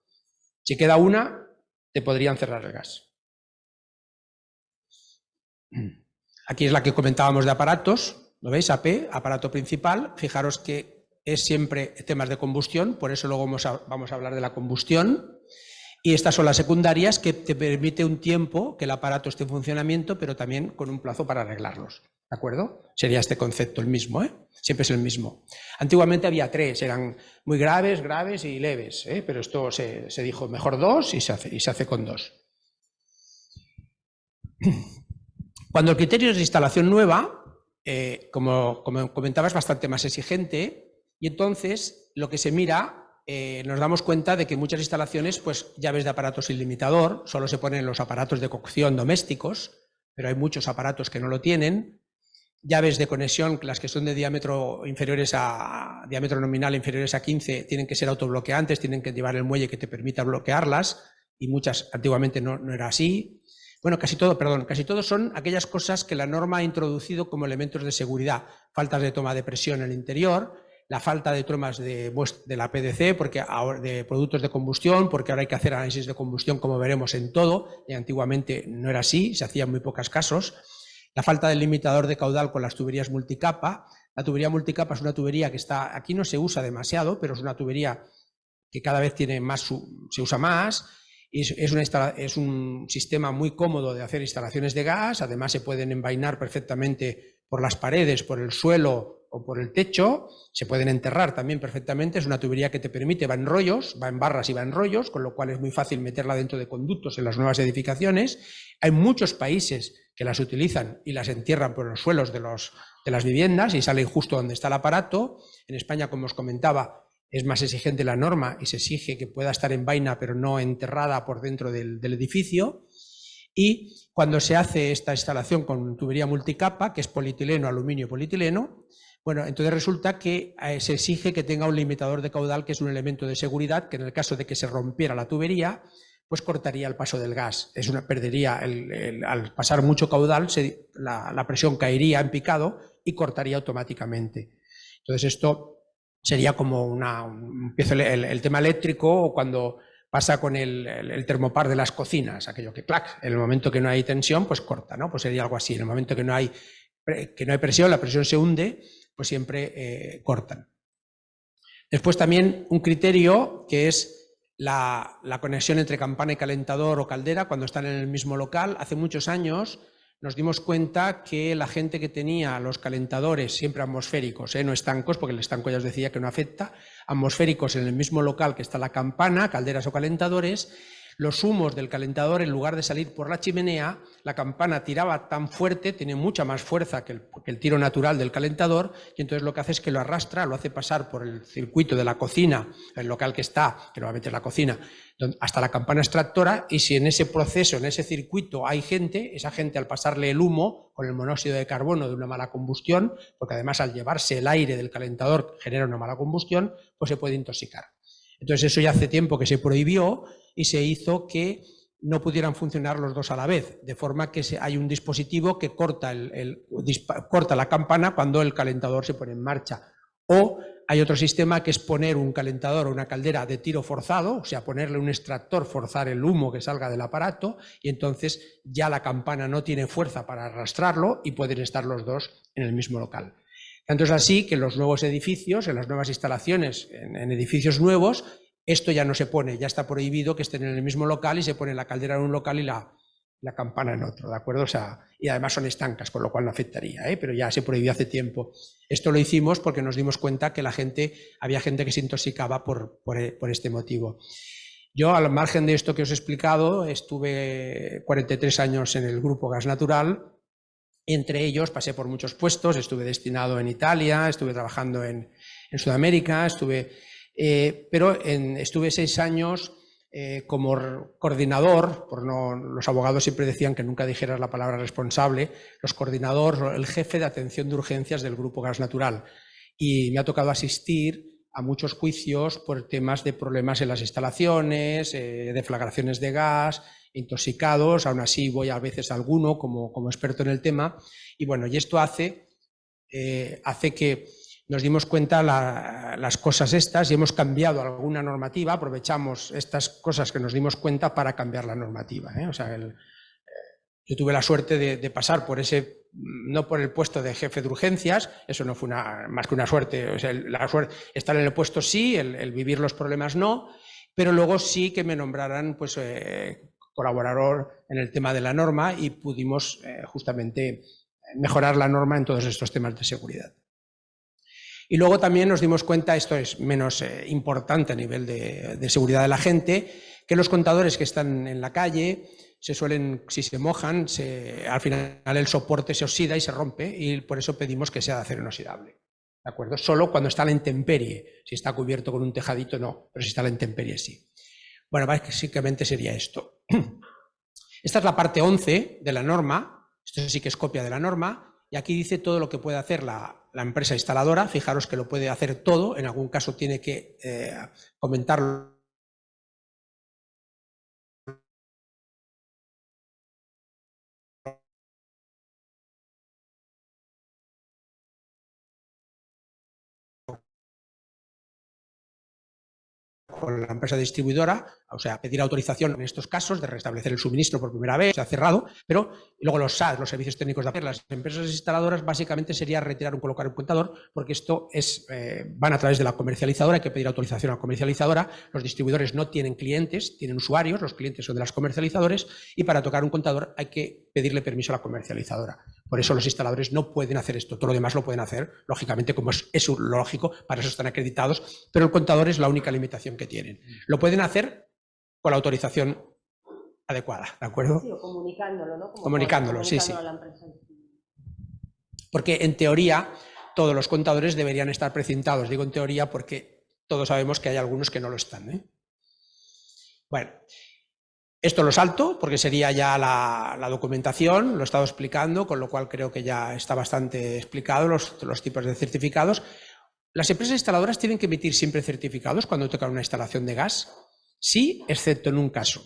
Si queda una, te podrían cerrar el gas. Aquí es la que comentábamos de aparatos, ¿lo veis? AP, aparato principal. Fijaros que es siempre temas de combustión, por eso luego vamos a hablar de la combustión. Y estas son las secundarias, que te permite un tiempo que el aparato esté en funcionamiento, pero también con un plazo para arreglarlos. ¿De acuerdo? Sería este concepto el mismo, siempre es el mismo. Antiguamente había 3, eran muy graves, graves y leves, pero esto se dijo mejor 2 y se hace con 2. Cuando el criterio es de instalación nueva, como comentaba, es bastante más exigente, y entonces lo que se mira nos damos cuenta de que muchas instalaciones, pues llaves de aparatos sin limitador, solo se ponen en los aparatos de cocción domésticos, pero hay muchos aparatos que no lo tienen. Llaves de conexión, las que son de diámetro diámetro nominal inferiores a 15, tienen que ser autobloqueantes, tienen que llevar el muelle que te permita bloquearlas, y muchas antiguamente no era así. Bueno, casi todo son aquellas cosas que la norma ha introducido como elementos de seguridad. Faltas de toma de presión en el interior, la falta de tomas de la PDC, de productos de combustión, porque ahora hay que hacer análisis de combustión, como veremos, en todo, y antiguamente no era así, se hacía en muy pocos casos. La falta del limitador de caudal con las tuberías multicapa. La tubería multicapa es una tubería que aquí no se usa demasiado, pero es una tubería que cada vez se usa más. Es un sistema muy cómodo de hacer instalaciones de gas. Además, se pueden envainar perfectamente por las paredes, por el suelo o por el techo. Se pueden enterrar también perfectamente. Es una tubería que te permite, va en rollos, va en barras y va en rollos, con lo cual es muy fácil meterla dentro de conductos en las nuevas edificaciones. Hay muchos países que las utilizan y las entierran por los suelos de las viviendas y salen justo donde está el aparato. En España, como os comentaba, es más exigente la norma y se exige que pueda estar en vaina pero no enterrada por dentro del edificio. Y cuando se hace esta instalación con tubería multicapa, que es polietileno, aluminio, polietileno, bueno, entonces resulta que se exige que tenga un limitador de caudal, que es un elemento de seguridad, que en el caso de que se rompiera la tubería, pues cortaría el paso del gas. Perdería al pasar mucho caudal, la presión caería en picado y cortaría automáticamente. Entonces esto sería como empieza el tema eléctrico, o cuando pasa con el termopar de las cocinas, aquello que clac, en el momento que no hay tensión, pues corta, ¿no? Pues sería algo así. En el momento que no hay presión, la presión se hunde, pues siempre cortan. Después también un criterio que es la conexión entre campana y calentador o caldera cuando están en el mismo local. Hace muchos años nos dimos cuenta que la gente que tenía los calentadores siempre atmosféricos, no estancos, porque el estanco ya os decía que no afecta, atmosféricos en el mismo local que está la campana, calderas o calentadores, los humos del calentador, en lugar de salir por la chimenea, la campana tiraba tan fuerte, tiene mucha más fuerza que el tiro natural del calentador, y entonces lo que hace es que lo arrastra, lo hace pasar por el circuito de la cocina, el local que está, que normalmente es la cocina, hasta la campana extractora, y si en ese proceso, en ese circuito hay gente, esa gente al pasarle el humo con el monóxido de carbono de una mala combustión, porque además al llevarse el aire del calentador genera una mala combustión, pues se puede intoxicar. Entonces eso ya hace tiempo que se prohibió y se hizo que no pudieran funcionar los dos a la vez, de forma que hay un dispositivo que corta la campana cuando el calentador se pone en marcha. O hay otro sistema que es poner un calentador o una caldera de tiro forzado, o sea, ponerle un extractor, forzar el humo que salga del aparato, y entonces ya la campana no tiene fuerza para arrastrarlo y pueden estar los dos en el mismo local. Tanto es así que en los nuevos edificios, en las nuevas instalaciones, en edificios nuevos, esto ya no se pone, ya está prohibido que estén en el mismo local y se pone la caldera en un local y la campana en otro, ¿de acuerdo? O sea, y además son estancas, con lo cual no afectaría, pero ya se prohibió hace tiempo. Esto lo hicimos porque nos dimos cuenta que había gente que se intoxicaba por este motivo. Yo, al margen de esto que os he explicado, estuve 43 años en el Grupo Gas Natural. Entre ellos pasé por muchos puestos, estuve destinado en Italia, estuve trabajando en Sudamérica, estuve 6 años como coordinador, los abogados siempre decían que nunca dijeras la palabra responsable, el jefe de atención de urgencias del Grupo Gas Natural. Y me ha tocado asistir a muchos juicios por temas de problemas en las instalaciones, deflagraciones de gas, intoxicados. Aún así voy a veces a alguno como experto en el tema, y bueno, y esto hace que nos dimos cuenta las cosas estas y hemos cambiado alguna normativa, aprovechamos estas cosas que nos dimos cuenta para cambiar la normativa, O sea, yo tuve la suerte de pasar por no por el puesto de jefe de urgencias, eso no fue más que una suerte, o sea, estar en el puesto sí, el vivir los problemas no, pero luego sí que me nombraran pues colaborador en el tema de la norma y pudimos justamente mejorar la norma en todos estos temas de seguridad. Y luego también nos dimos cuenta, esto es menos importante a nivel de seguridad de la gente, que los contadores que están en la calle si se mojan, al final el soporte se oxida y se rompe, y por eso pedimos que sea de acero inoxidable. ¿de acuerdo? Solo cuando está a la intemperie. Si está cubierto con un tejadito, no, pero si está a la intemperie, sí. Bueno, básicamente sería esto. Esta es la parte 11 de la norma, esto sí que es copia de la norma, y aquí dice todo lo que puede hacer la empresa instaladora. Fijaros que lo puede hacer todo, en algún caso tiene que comentarlo con la empresa distribuidora, o sea, pedir autorización en estos casos de restablecer el suministro por primera vez, se ha cerrado, pero luego los SAT, los servicios técnicos de apoyo, las empresas instaladoras básicamente sería retirar o colocar un contador, porque esto es, van a través de la comercializadora, hay que pedir autorización a la comercializadora, los distribuidores no tienen clientes, tienen usuarios, los clientes son de las comercializadores, y para tocar un contador hay que pedirle permiso a la comercializadora. Por eso los instaladores no pueden hacer esto, todo lo demás lo pueden hacer, lógicamente, como es lógico, para eso están acreditados, pero el contador es la única limitación que tienen. Lo pueden hacer con la autorización adecuada, ¿de acuerdo? Sí, o comunicándolo, ¿no? Comunicándolo, sí. A la empresa. Porque en teoría todos los contadores deberían estar precintados, digo en teoría porque todos sabemos que hay algunos que no lo están, ¿eh? Bueno, esto lo salto porque sería ya la documentación, lo he estado explicando, con lo cual creo que ya está bastante explicado los tipos de certificados. ¿Las empresas instaladoras tienen que emitir siempre certificados cuando tocan una instalación de gas? Sí, excepto en un caso.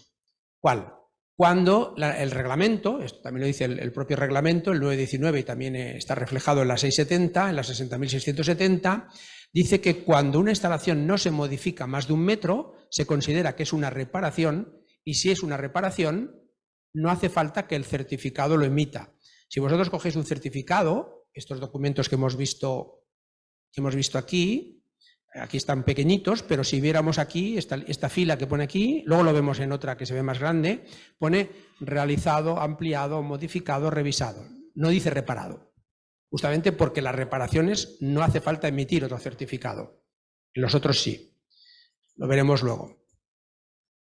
¿Cuál? Cuando el reglamento, esto también lo dice el propio reglamento, el 919, y también está reflejado en la 670, en la 60.670, dice que cuando una instalación no se modifica más de 1 metro, se considera que es una reparación, y si es una reparación, no hace falta que el certificado lo emita. Si vosotros cogéis un certificado, estos documentos que hemos visto aquí están pequeñitos, pero si viéramos aquí, esta fila que pone aquí, luego lo vemos en otra que se ve más grande, pone realizado, ampliado, modificado, revisado. No dice reparado, justamente porque las reparaciones no hace falta emitir otro certificado. En los otros sí. Lo veremos luego.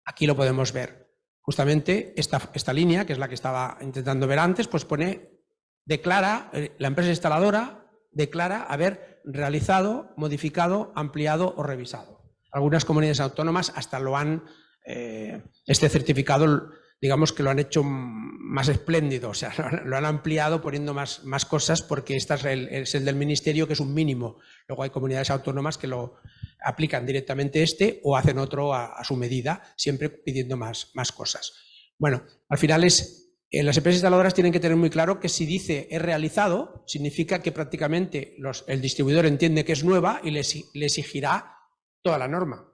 Aquí lo podemos ver. Justamente esta línea, que es la que estaba intentando ver antes, pues pone, declara, la empresa instaladora declara haber realizado, modificado, ampliado o revisado. Algunas comunidades autónomas hasta lo han, este certificado, digamos que lo han hecho más espléndido, o sea, lo han ampliado poniendo más cosas, porque este es el del ministerio, que es un mínimo. Luego hay comunidades autónomas que lo aplican directamente o hacen otro a su medida, siempre pidiendo más cosas. Bueno, al final las empresas instaladoras tienen que tener muy claro que si dice es realizado, significa que prácticamente el distribuidor entiende que es nueva y le exigirá toda la norma,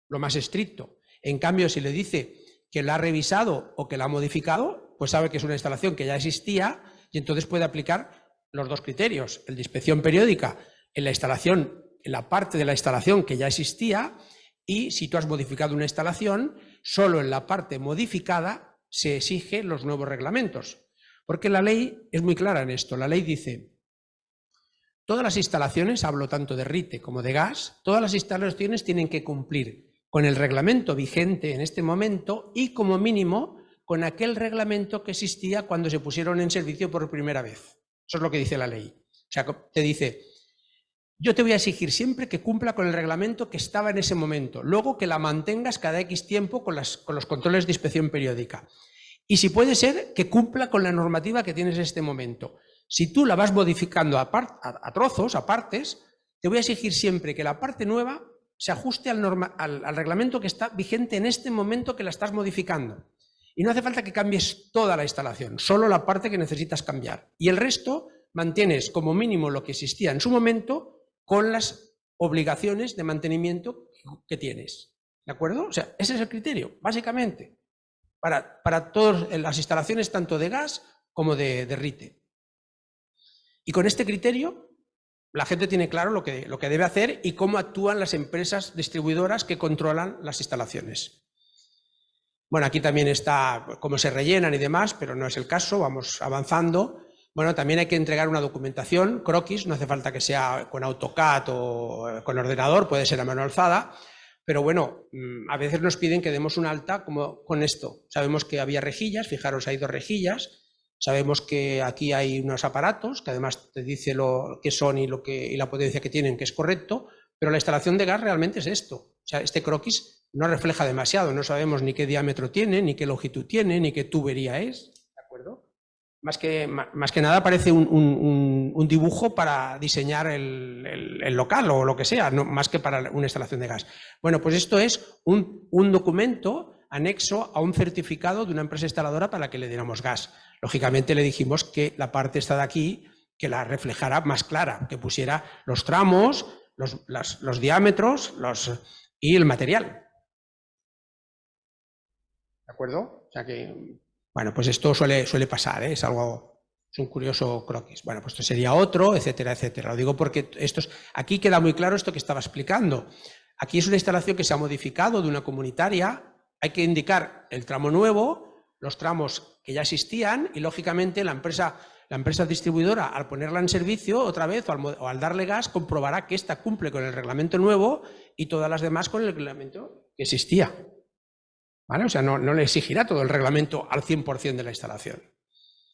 lo más estricto. En cambio, si le dice que la ha revisado o que la ha modificado, pues sabe que es una instalación que ya existía y entonces puede aplicar los dos criterios, el de inspección periódica en la instalación, en la parte de la instalación que ya existía, y si tú has modificado una instalación, solo en la parte modificada se exigen los nuevos reglamentos, porque la ley es muy clara en esto. La ley dice, todas las instalaciones, hablo tanto de RITE como de gas, todas las instalaciones tienen que cumplir con el reglamento vigente en este momento y como mínimo con aquel reglamento que existía cuando se pusieron en servicio por primera vez. Eso es lo que dice la ley. O sea, te dice, yo te voy a exigir siempre que cumpla con el reglamento que estaba en ese momento, luego que la mantengas cada X tiempo con los controles de inspección periódica. Y si puede ser, que cumpla con la normativa que tienes en este momento. Si tú la vas modificando a trozos, a partes, te voy a exigir siempre que la parte nueva se ajuste al reglamento que está vigente en este momento que la estás modificando. Y no hace falta que cambies toda la instalación, solo la parte que necesitas cambiar. Y el resto mantienes como mínimo lo que existía en su momento, con las obligaciones de mantenimiento que tienes. ¿De acuerdo? O sea, ese es el criterio, básicamente, para todas las instalaciones, tanto de gas como de RITE. Y con este criterio, la gente tiene claro lo que debe hacer y cómo actúan las empresas distribuidoras que controlan las instalaciones. Bueno, aquí también está cómo se rellenan y demás, pero no es el caso, vamos avanzando. Bueno, también hay que entregar una documentación, croquis, no hace falta que sea con AutoCAD o con ordenador, puede ser a mano alzada, pero bueno, a veces nos piden que demos un alta como con esto. Sabemos que había rejillas, fijaros, hay 2 rejillas, Sabemos que aquí hay unos aparatos que además te dice lo que son y la potencia que tienen, que es correcto, pero la instalación de gas realmente es esto. O sea, este croquis no refleja demasiado, no sabemos ni qué diámetro tiene, ni qué longitud tiene, ni qué tubería es, ¿de acuerdo? Más que nada parece un dibujo para diseñar el local o lo que sea, no, más que para una instalación de gas. Bueno, pues esto es un documento anexo a un certificado de una empresa instaladora para la que le diéramos gas. Lógicamente le dijimos que la parte esta de aquí, que la reflejara más clara, que pusiera los tramos, los diámetros y el material. ¿De acuerdo? O sea que, bueno, pues esto suele pasar, ¿eh? Es un curioso croquis. Bueno, pues esto sería otro, etcétera, etcétera. Lo digo porque aquí queda muy claro esto que estaba explicando. Aquí es una instalación que se ha modificado de una comunitaria. Hay que indicar el tramo nuevo, los tramos que ya existían y, lógicamente, la empresa distribuidora, al ponerla en servicio otra vez o al darle gas, comprobará que ésta cumple con el reglamento nuevo y todas las demás con el reglamento que existía. ¿Vale? O sea, no le exigirá todo el reglamento al 100% de la instalación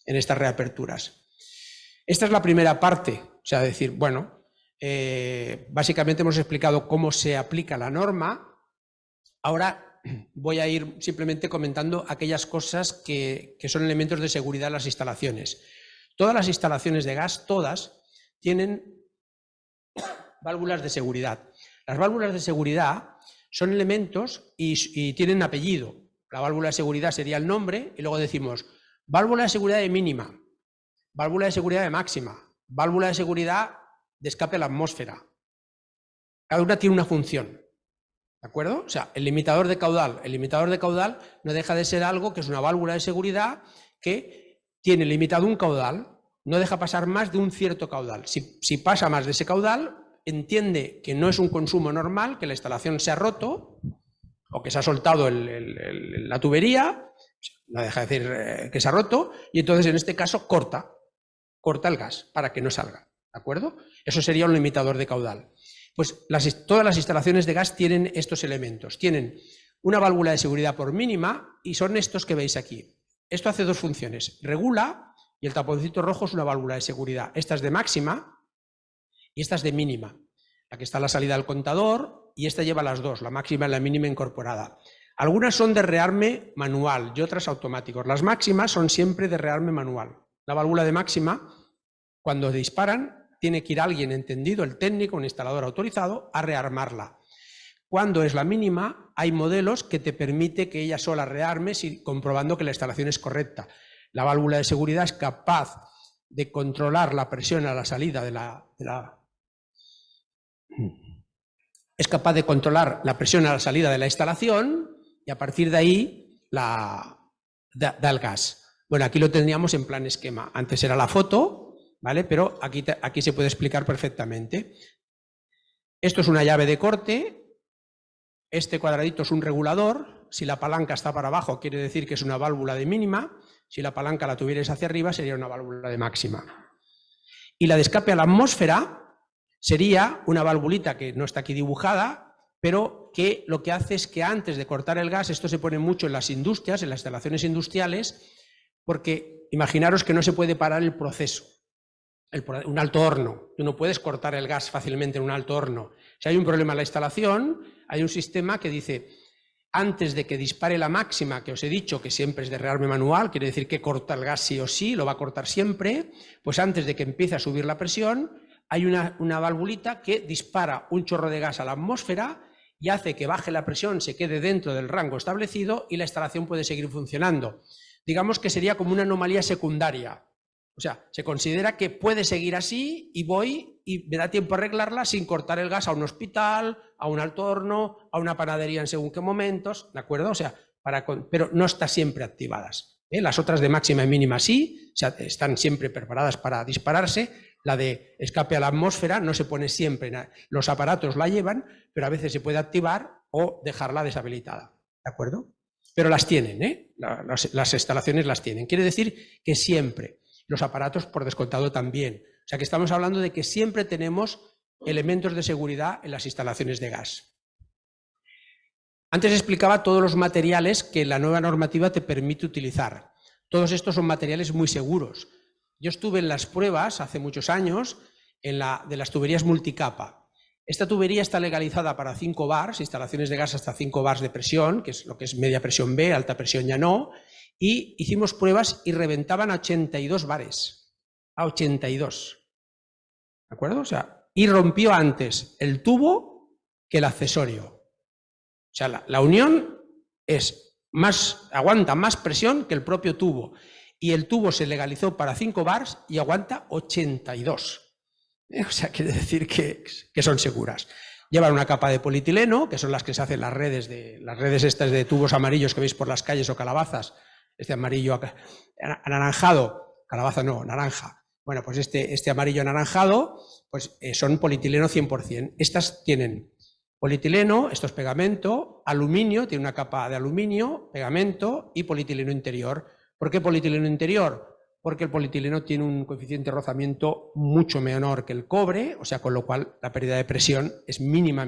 en estas reaperturas. Esta es la primera parte, o sea, decir, bueno, básicamente hemos explicado cómo se aplica la norma. Ahora voy a ir simplemente comentando aquellas cosas que son elementos de seguridad en las instalaciones. Todas las instalaciones de gas, todas, tienen válvulas de seguridad. Las válvulas de seguridad son elementos y tienen apellido. La válvula de seguridad sería el nombre y luego decimos válvula de seguridad de mínima, válvula de seguridad de máxima, válvula de seguridad de escape a la atmósfera. Cada una tiene una función. ¿De acuerdo? O sea, el limitador de caudal no deja de ser algo que es una válvula de seguridad que tiene limitado un caudal, no deja pasar más de un cierto caudal. Si pasa más de ese caudal, entiende que no es un consumo normal, que la instalación se ha roto o que se ha soltado la tubería, no deja de decir que se ha roto, y entonces en este caso corta el gas para que no salga. ¿De acuerdo? Eso sería un limitador de caudal. Pues todas las instalaciones de gas tienen estos elementos. Tienen una válvula de seguridad por mínima y son estos que veis aquí. Esto hace dos funciones. Regula y el taponcito rojo es una válvula de seguridad. Esta es de máxima y esta es de mínima. La que está a la salida del contador y esta lleva las dos, la máxima y la mínima incorporada. Algunas son de rearme manual y otras automáticos. Las máximas son siempre de rearme manual. La válvula de máxima, cuando disparan, tiene que ir alguien entendido, el técnico, un instalador autorizado, a rearmarla. Cuando es la mínima, hay modelos que te permite que ella sola rearme comprobando que la instalación es correcta. La válvula de seguridad es capaz de controlar la presión a la salida es capaz de controlar la presión a la salida de la instalación y a partir de ahí da el gas. Bueno, aquí lo tendríamos en plan esquema. Antes era la foto, ¿vale? Pero aquí se puede explicar perfectamente. Esto es una llave de corte. Este cuadradito es un regulador. Si la palanca está para abajo, quiere decir que es una válvula de mínima. Si la palanca la tuvierais hacia arriba, sería una válvula de máxima. Y la de escape a la atmósfera sería una valvulita que no está aquí dibujada, pero que lo que hace es que antes de cortar el gas, esto se pone mucho en las industrias, en las instalaciones industriales, porque imaginaros que no se puede parar el proceso. Un alto horno. Tú no puedes cortar el gas fácilmente en un alto horno. Si hay un problema en la instalación, hay un sistema que dice, antes de que dispare la máxima, que os he dicho que siempre es de rearme manual, quiere decir que corta el gas sí o sí, lo va a cortar siempre, pues antes de que empiece a subir la presión, hay una valvulita que dispara un chorro de gas a la atmósfera y hace que baje la presión, se quede dentro del rango establecido y la instalación puede seguir funcionando. Digamos que sería como una anomalía secundaria. O sea, se considera que puede seguir así y voy y me da tiempo a arreglarla sin cortar el gas a un hospital, a un alto horno, a una panadería en según qué momentos, ¿de acuerdo? O sea, pero no está siempre activadas. Las otras de máxima y mínima sí, o sea, están siempre preparadas para dispararse. La de escape a la atmósfera no se pone siempre, los aparatos la llevan, pero a veces se puede activar o dejarla deshabilitada, ¿de acuerdo? Pero las tienen, las instalaciones las tienen. Quiere decir que siempre. Los aparatos, por descontado, también. O sea que estamos hablando de que siempre tenemos elementos de seguridad en las instalaciones de gas. Antes explicaba todos los materiales que la nueva normativa te permite utilizar. Todos estos son materiales muy seguros. Yo estuve en las pruebas hace muchos años de las tuberías multicapa. Esta tubería está legalizada para 5 bars, instalaciones de gas hasta 5 bars de presión, que es lo que es media presión B, alta presión ya no, y hicimos pruebas y reventaban a 82 bares, a 82. ¿De acuerdo? O sea, y rompió antes el tubo que el accesorio. O sea, la unión aguanta más presión que el propio tubo. Y el tubo se legalizó para 5 bars y aguanta 82. O sea, quiere decir que son seguras. Llevan una capa de polietileno, que son las que se hacen las redes estas de tubos amarillos que veis por las calles o calabazas. Este amarillo anaranjado, calabaza no, naranja. Bueno, pues este amarillo anaranjado, pues son polietileno 100%. Estas tienen polietileno, esto es pegamento, aluminio, tiene una capa de aluminio, pegamento y polietileno interior. ¿Por qué polietileno interior? Porque el polietileno tiene un coeficiente de rozamiento mucho menor que el cobre, o sea, con lo cual la pérdida de presión es mínima,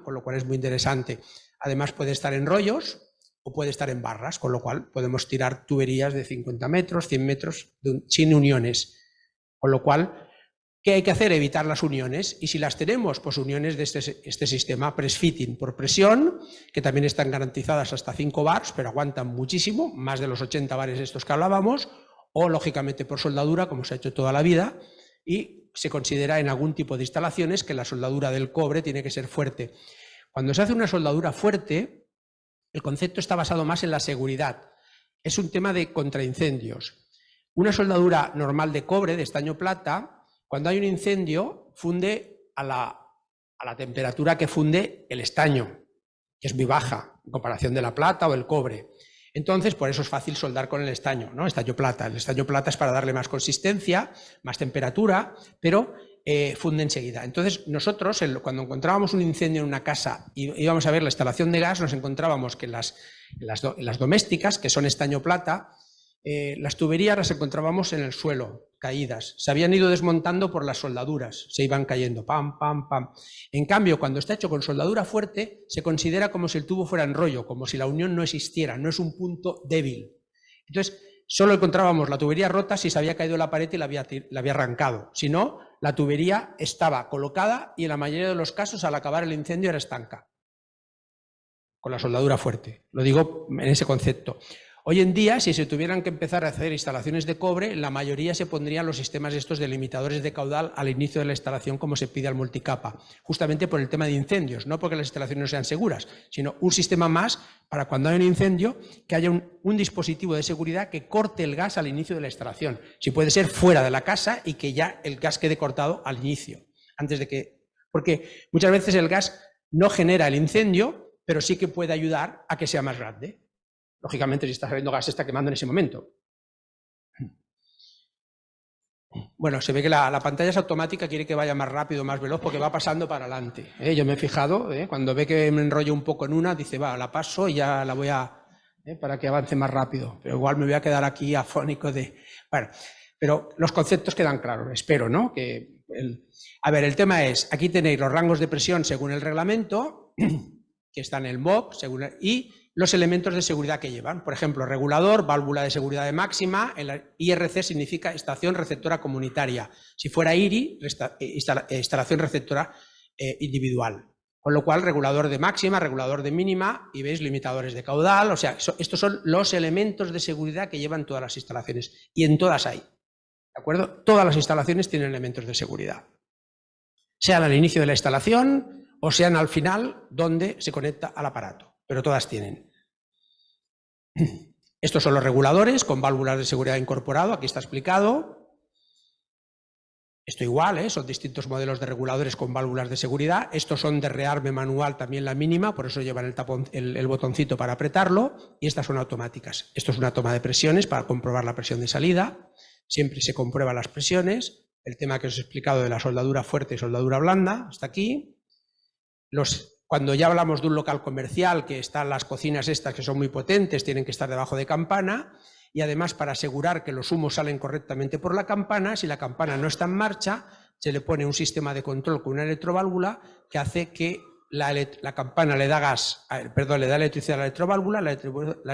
con lo cual es muy interesante. Además puede estar en rollos o puede estar en barras, con lo cual podemos tirar tuberías de 50 metros, 100 metros sin uniones. Con lo cual, ¿qué hay que hacer? Evitar las uniones. Y si las tenemos, pues uniones de este sistema press-fitting por presión, que también están garantizadas hasta 5 bars, pero aguantan muchísimo, más de los 80 bares estos que hablábamos, o lógicamente por soldadura, como se ha hecho toda la vida, y se considera en algún tipo de instalaciones que la soldadura del cobre tiene que ser fuerte. Cuando se hace una soldadura fuerte, el concepto está basado más en la seguridad. Es un tema de contraincendios. Una soldadura normal de cobre, de estaño plata, cuando hay un incendio, funde a la temperatura que funde el estaño, que es muy baja en comparación de la plata o el cobre. Entonces, por eso es fácil soldar con el estaño, ¿no? Estaño plata. El estaño plata es para darle más consistencia, más temperatura, pero funde enseguida. Entonces, nosotros, cuando encontrábamos un incendio en una casa y íbamos a ver la instalación de gas, nos encontrábamos que en las domésticas, que son estaño plata, las tuberías las encontrábamos en el suelo, caídas. Se habían ido desmontando por las soldaduras, se iban cayendo, pam, pam, pam. En cambio, cuando está hecho con soldadura fuerte, se considera como si el tubo fuera en rollo, como si la unión no existiera, no es un punto débil. Entonces, solo encontrábamos la tubería rota si se había caído en la pared y la había arrancado. Si no, la tubería estaba colocada y en la mayoría de los casos, al acabar el incendio, era estanca, con la soldadura fuerte. Lo digo en ese concepto. Hoy en día, si se tuvieran que empezar a hacer instalaciones de cobre, la mayoría se pondrían los sistemas estos de limitadores de caudal al inicio de la instalación, como se pide al multicapa, justamente por el tema de incendios, no porque las instalaciones no sean seguras, sino un sistema más para cuando hay un incendio, que haya un dispositivo de seguridad que corte el gas al inicio de la instalación. Si puede ser fuera de la casa y que ya el gas quede cortado al inicio, antes de que... Porque muchas veces el gas no genera el incendio, pero sí que puede ayudar a que sea más grande. Lógicamente, si está saliendo gas, se está quemando en ese momento. Bueno, se ve que la pantalla es automática, quiere que vaya más rápido, más veloz, porque va pasando para adelante. Yo me he fijado, cuando ve que me enrollo un poco en una, dice, va, la paso y ya la voy a... para que avance más rápido. Pero igual me voy a quedar aquí afónico de... Bueno, pero los conceptos quedan claros, espero, ¿no? A ver, el tema es, aquí tenéis los rangos de presión según el reglamento, que está en el MOP, y los elementos de seguridad que llevan. Por ejemplo, regulador, válvula de seguridad de máxima, el IRC significa estación receptora comunitaria. Si fuera IRI, instalación receptora individual. Con lo cual, regulador de máxima, regulador de mínima, y veis, limitadores de caudal. O sea, estos son los elementos de seguridad que llevan todas las instalaciones. Y en todas hay. ¿De acuerdo? Todas las instalaciones tienen elementos de seguridad. Sean al inicio de la instalación o sean al final donde se conecta al aparato. Pero todas tienen. Estos son los reguladores con válvulas de seguridad incorporado, aquí está explicado. Esto igual, son distintos modelos de reguladores con válvulas de seguridad. Estos son de rearme manual, también la mínima, por eso llevan el botoncito para apretarlo. Y estas son automáticas. Esto es una toma de presiones para comprobar la presión de salida. Siempre se comprueban las presiones. El tema que os he explicado de la soldadura fuerte y soldadura blanda, hasta aquí. Cuando ya hablamos de un local comercial, que están las cocinas estas que son muy potentes, tienen que estar debajo de campana, y además para asegurar que los humos salen correctamente por la campana, si la campana no está en marcha, se le pone un sistema de control con una electroválvula que hace que la campana le da gas, perdón, le da electricidad a la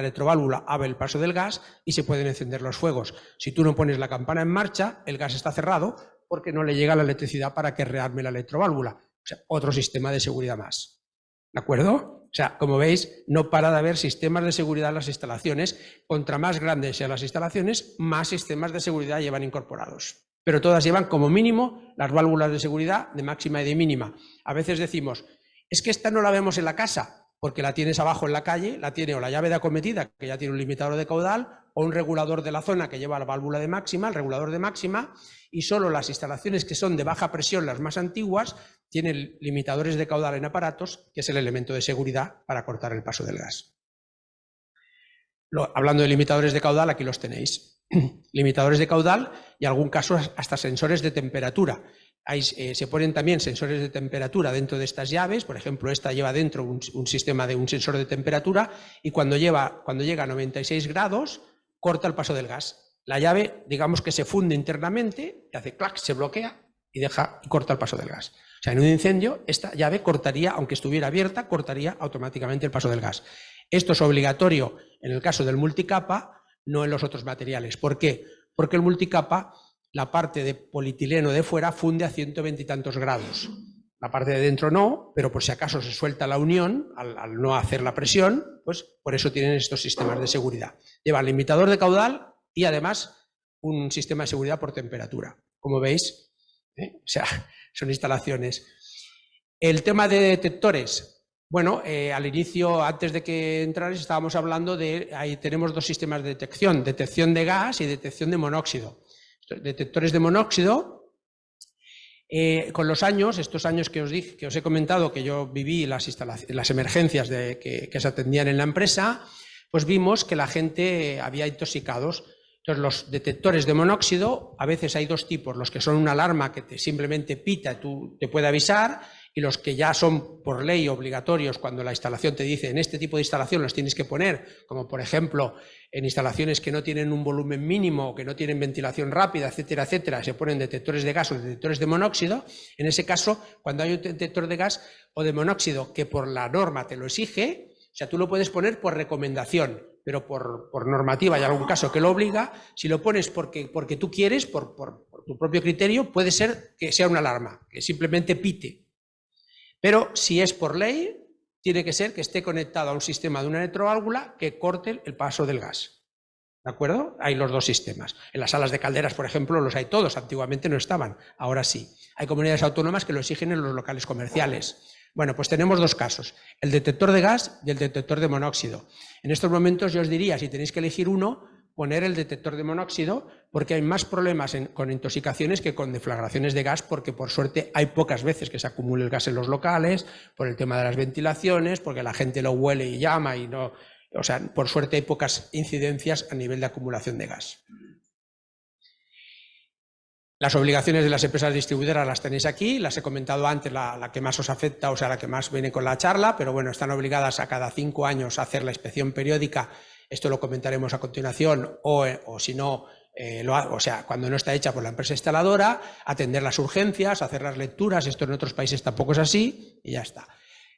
electroválvula abre el paso del gas y se pueden encender los fuegos. Si tú no pones la campana en marcha, el gas está cerrado porque no le llega la electricidad para que rearme la electroválvula. O sea, otro sistema de seguridad más. ¿De acuerdo? O sea, como veis, no para de haber sistemas de seguridad en las instalaciones. Contra más grandes sean las instalaciones, más sistemas de seguridad llevan incorporados. Pero todas llevan como mínimo las válvulas de seguridad de máxima y de mínima. A veces decimos, es que esta no la vemos en la casa, porque la tienes abajo en la calle, la tiene o la llave de acometida, que ya tiene un limitador de caudal, o un regulador de la zona que lleva la válvula de máxima, el regulador de máxima, y solo las instalaciones que son de baja presión, las más antiguas, tienen limitadores de caudal en aparatos, que es el elemento de seguridad para cortar el paso del gas. Hablando de limitadores de caudal, aquí los tenéis. Limitadores de caudal y en algún caso hasta sensores de temperatura. Ahí, se ponen también sensores de temperatura dentro de estas llaves. Por ejemplo, esta lleva dentro un sistema de un sensor de temperatura y cuando llega a 96 grados corta el paso del gas. La llave, digamos que se funde internamente, y hace clac, se bloquea y corta el paso del gas. O sea, en un incendio esta llave cortaría, aunque estuviera abierta, cortaría automáticamente el paso del gas. Esto es obligatorio en el caso del multicapa, no en los otros materiales. ¿Por qué? Porque el multicapa, la parte de polietileno de fuera funde a 120 y tantos grados. La parte de dentro no, pero por si acaso se suelta la unión, al no hacer la presión, pues por eso tienen estos sistemas de seguridad. Llevan limitador de caudal y además un sistema de seguridad por temperatura. Como veis, o sea, son instalaciones. El tema de detectores. Bueno, al inicio, antes de que entrarais, estábamos hablando de, ahí tenemos dos sistemas de detección de gas y detección de monóxido. Detectores de monóxido, con los años, estos años que os he comentado, que yo viví las emergencias que se atendían en la empresa, pues vimos que la gente había intoxicados. Entonces, los detectores de monóxido, a veces hay dos tipos, los que son una alarma que simplemente pita, tú te puede avisar, y los que ya son por ley obligatorios cuando la instalación te dice en este tipo de instalación los tienes que poner, como por ejemplo en instalaciones que no tienen un volumen mínimo, que no tienen ventilación rápida, etcétera, etcétera, se ponen detectores de gas o detectores de monóxido. En ese caso, cuando hay un detector de gas o de monóxido que por la norma te lo exige, o sea, tú lo puedes poner por recomendación, pero por normativa hay algún caso que lo obliga. Si lo pones porque tú quieres, por tu propio criterio, puede ser que sea una alarma, que simplemente pite. Pero si es por ley, tiene que ser que esté conectado a un sistema de una electroválvula que corte el paso del gas. ¿De acuerdo? Hay los dos sistemas. En las salas de calderas, por ejemplo, los hay todos. Antiguamente no estaban, ahora sí. Hay comunidades autónomas que lo exigen en los locales comerciales. Bueno, pues tenemos dos casos, el detector de gas y el detector de monóxido. En estos momentos yo os diría, si tenéis que elegir uno, poner el detector de monóxido, porque hay más problemas con intoxicaciones que con deflagraciones de gas, porque por suerte hay pocas veces que se acumule el gas en los locales, por el tema de las ventilaciones, porque la gente lo huele y llama y no... O sea, por suerte hay pocas incidencias a nivel de acumulación de gas. Las obligaciones de las empresas distribuidoras las tenéis aquí, las he comentado antes, la que más os afecta, o sea, la que más viene con la charla, pero bueno, están obligadas a cada 5 años a hacer la inspección periódica. Esto lo comentaremos a continuación, o si no, o sea, cuando no está hecha por la empresa instaladora, atender las urgencias, hacer las lecturas. Esto en otros países tampoco es así, y ya está.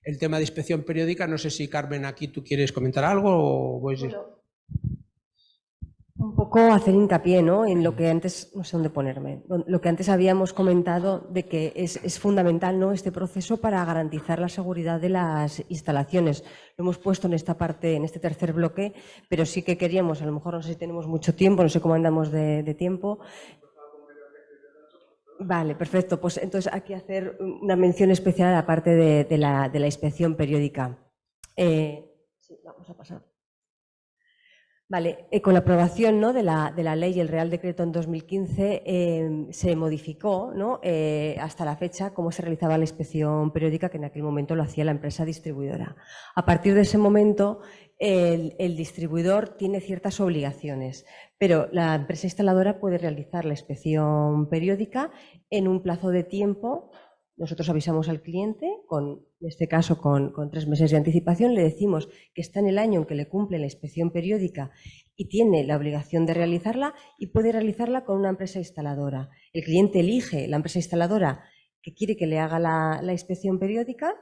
El tema de inspección periódica, no sé si Carmen aquí tú quieres comentar algo o voy a ir. Un poco hacer hincapié, ¿no?, en lo que antes, no sé dónde ponerme, lo que antes habíamos comentado de que es fundamental, ¿no?, este proceso para garantizar la seguridad de las instalaciones. Lo hemos puesto en esta parte, en este tercer bloque, pero sí que queríamos, a lo mejor no sé si tenemos mucho tiempo, no sé cómo andamos de tiempo. Vale, perfecto. Pues entonces aquí hacer una mención especial a la parte de la inspección periódica. Sí, vamos a pasar. Vale, con la aprobación, ¿no?, de la ley y el Real Decreto en 2015 se modificó, ¿no?, hasta la fecha cómo se realizaba la inspección periódica, que en aquel momento lo hacía la empresa distribuidora. A partir de ese momento el distribuidor tiene ciertas obligaciones, pero la empresa instaladora puede realizar la inspección periódica en un plazo de tiempo. Nosotros avisamos al cliente, en este caso con 3 meses de anticipación, le decimos que está en el año en que le cumple la inspección periódica y tiene la obligación de realizarla, y puede realizarla con una empresa instaladora. El cliente elige la empresa instaladora que quiere que le haga la inspección periódica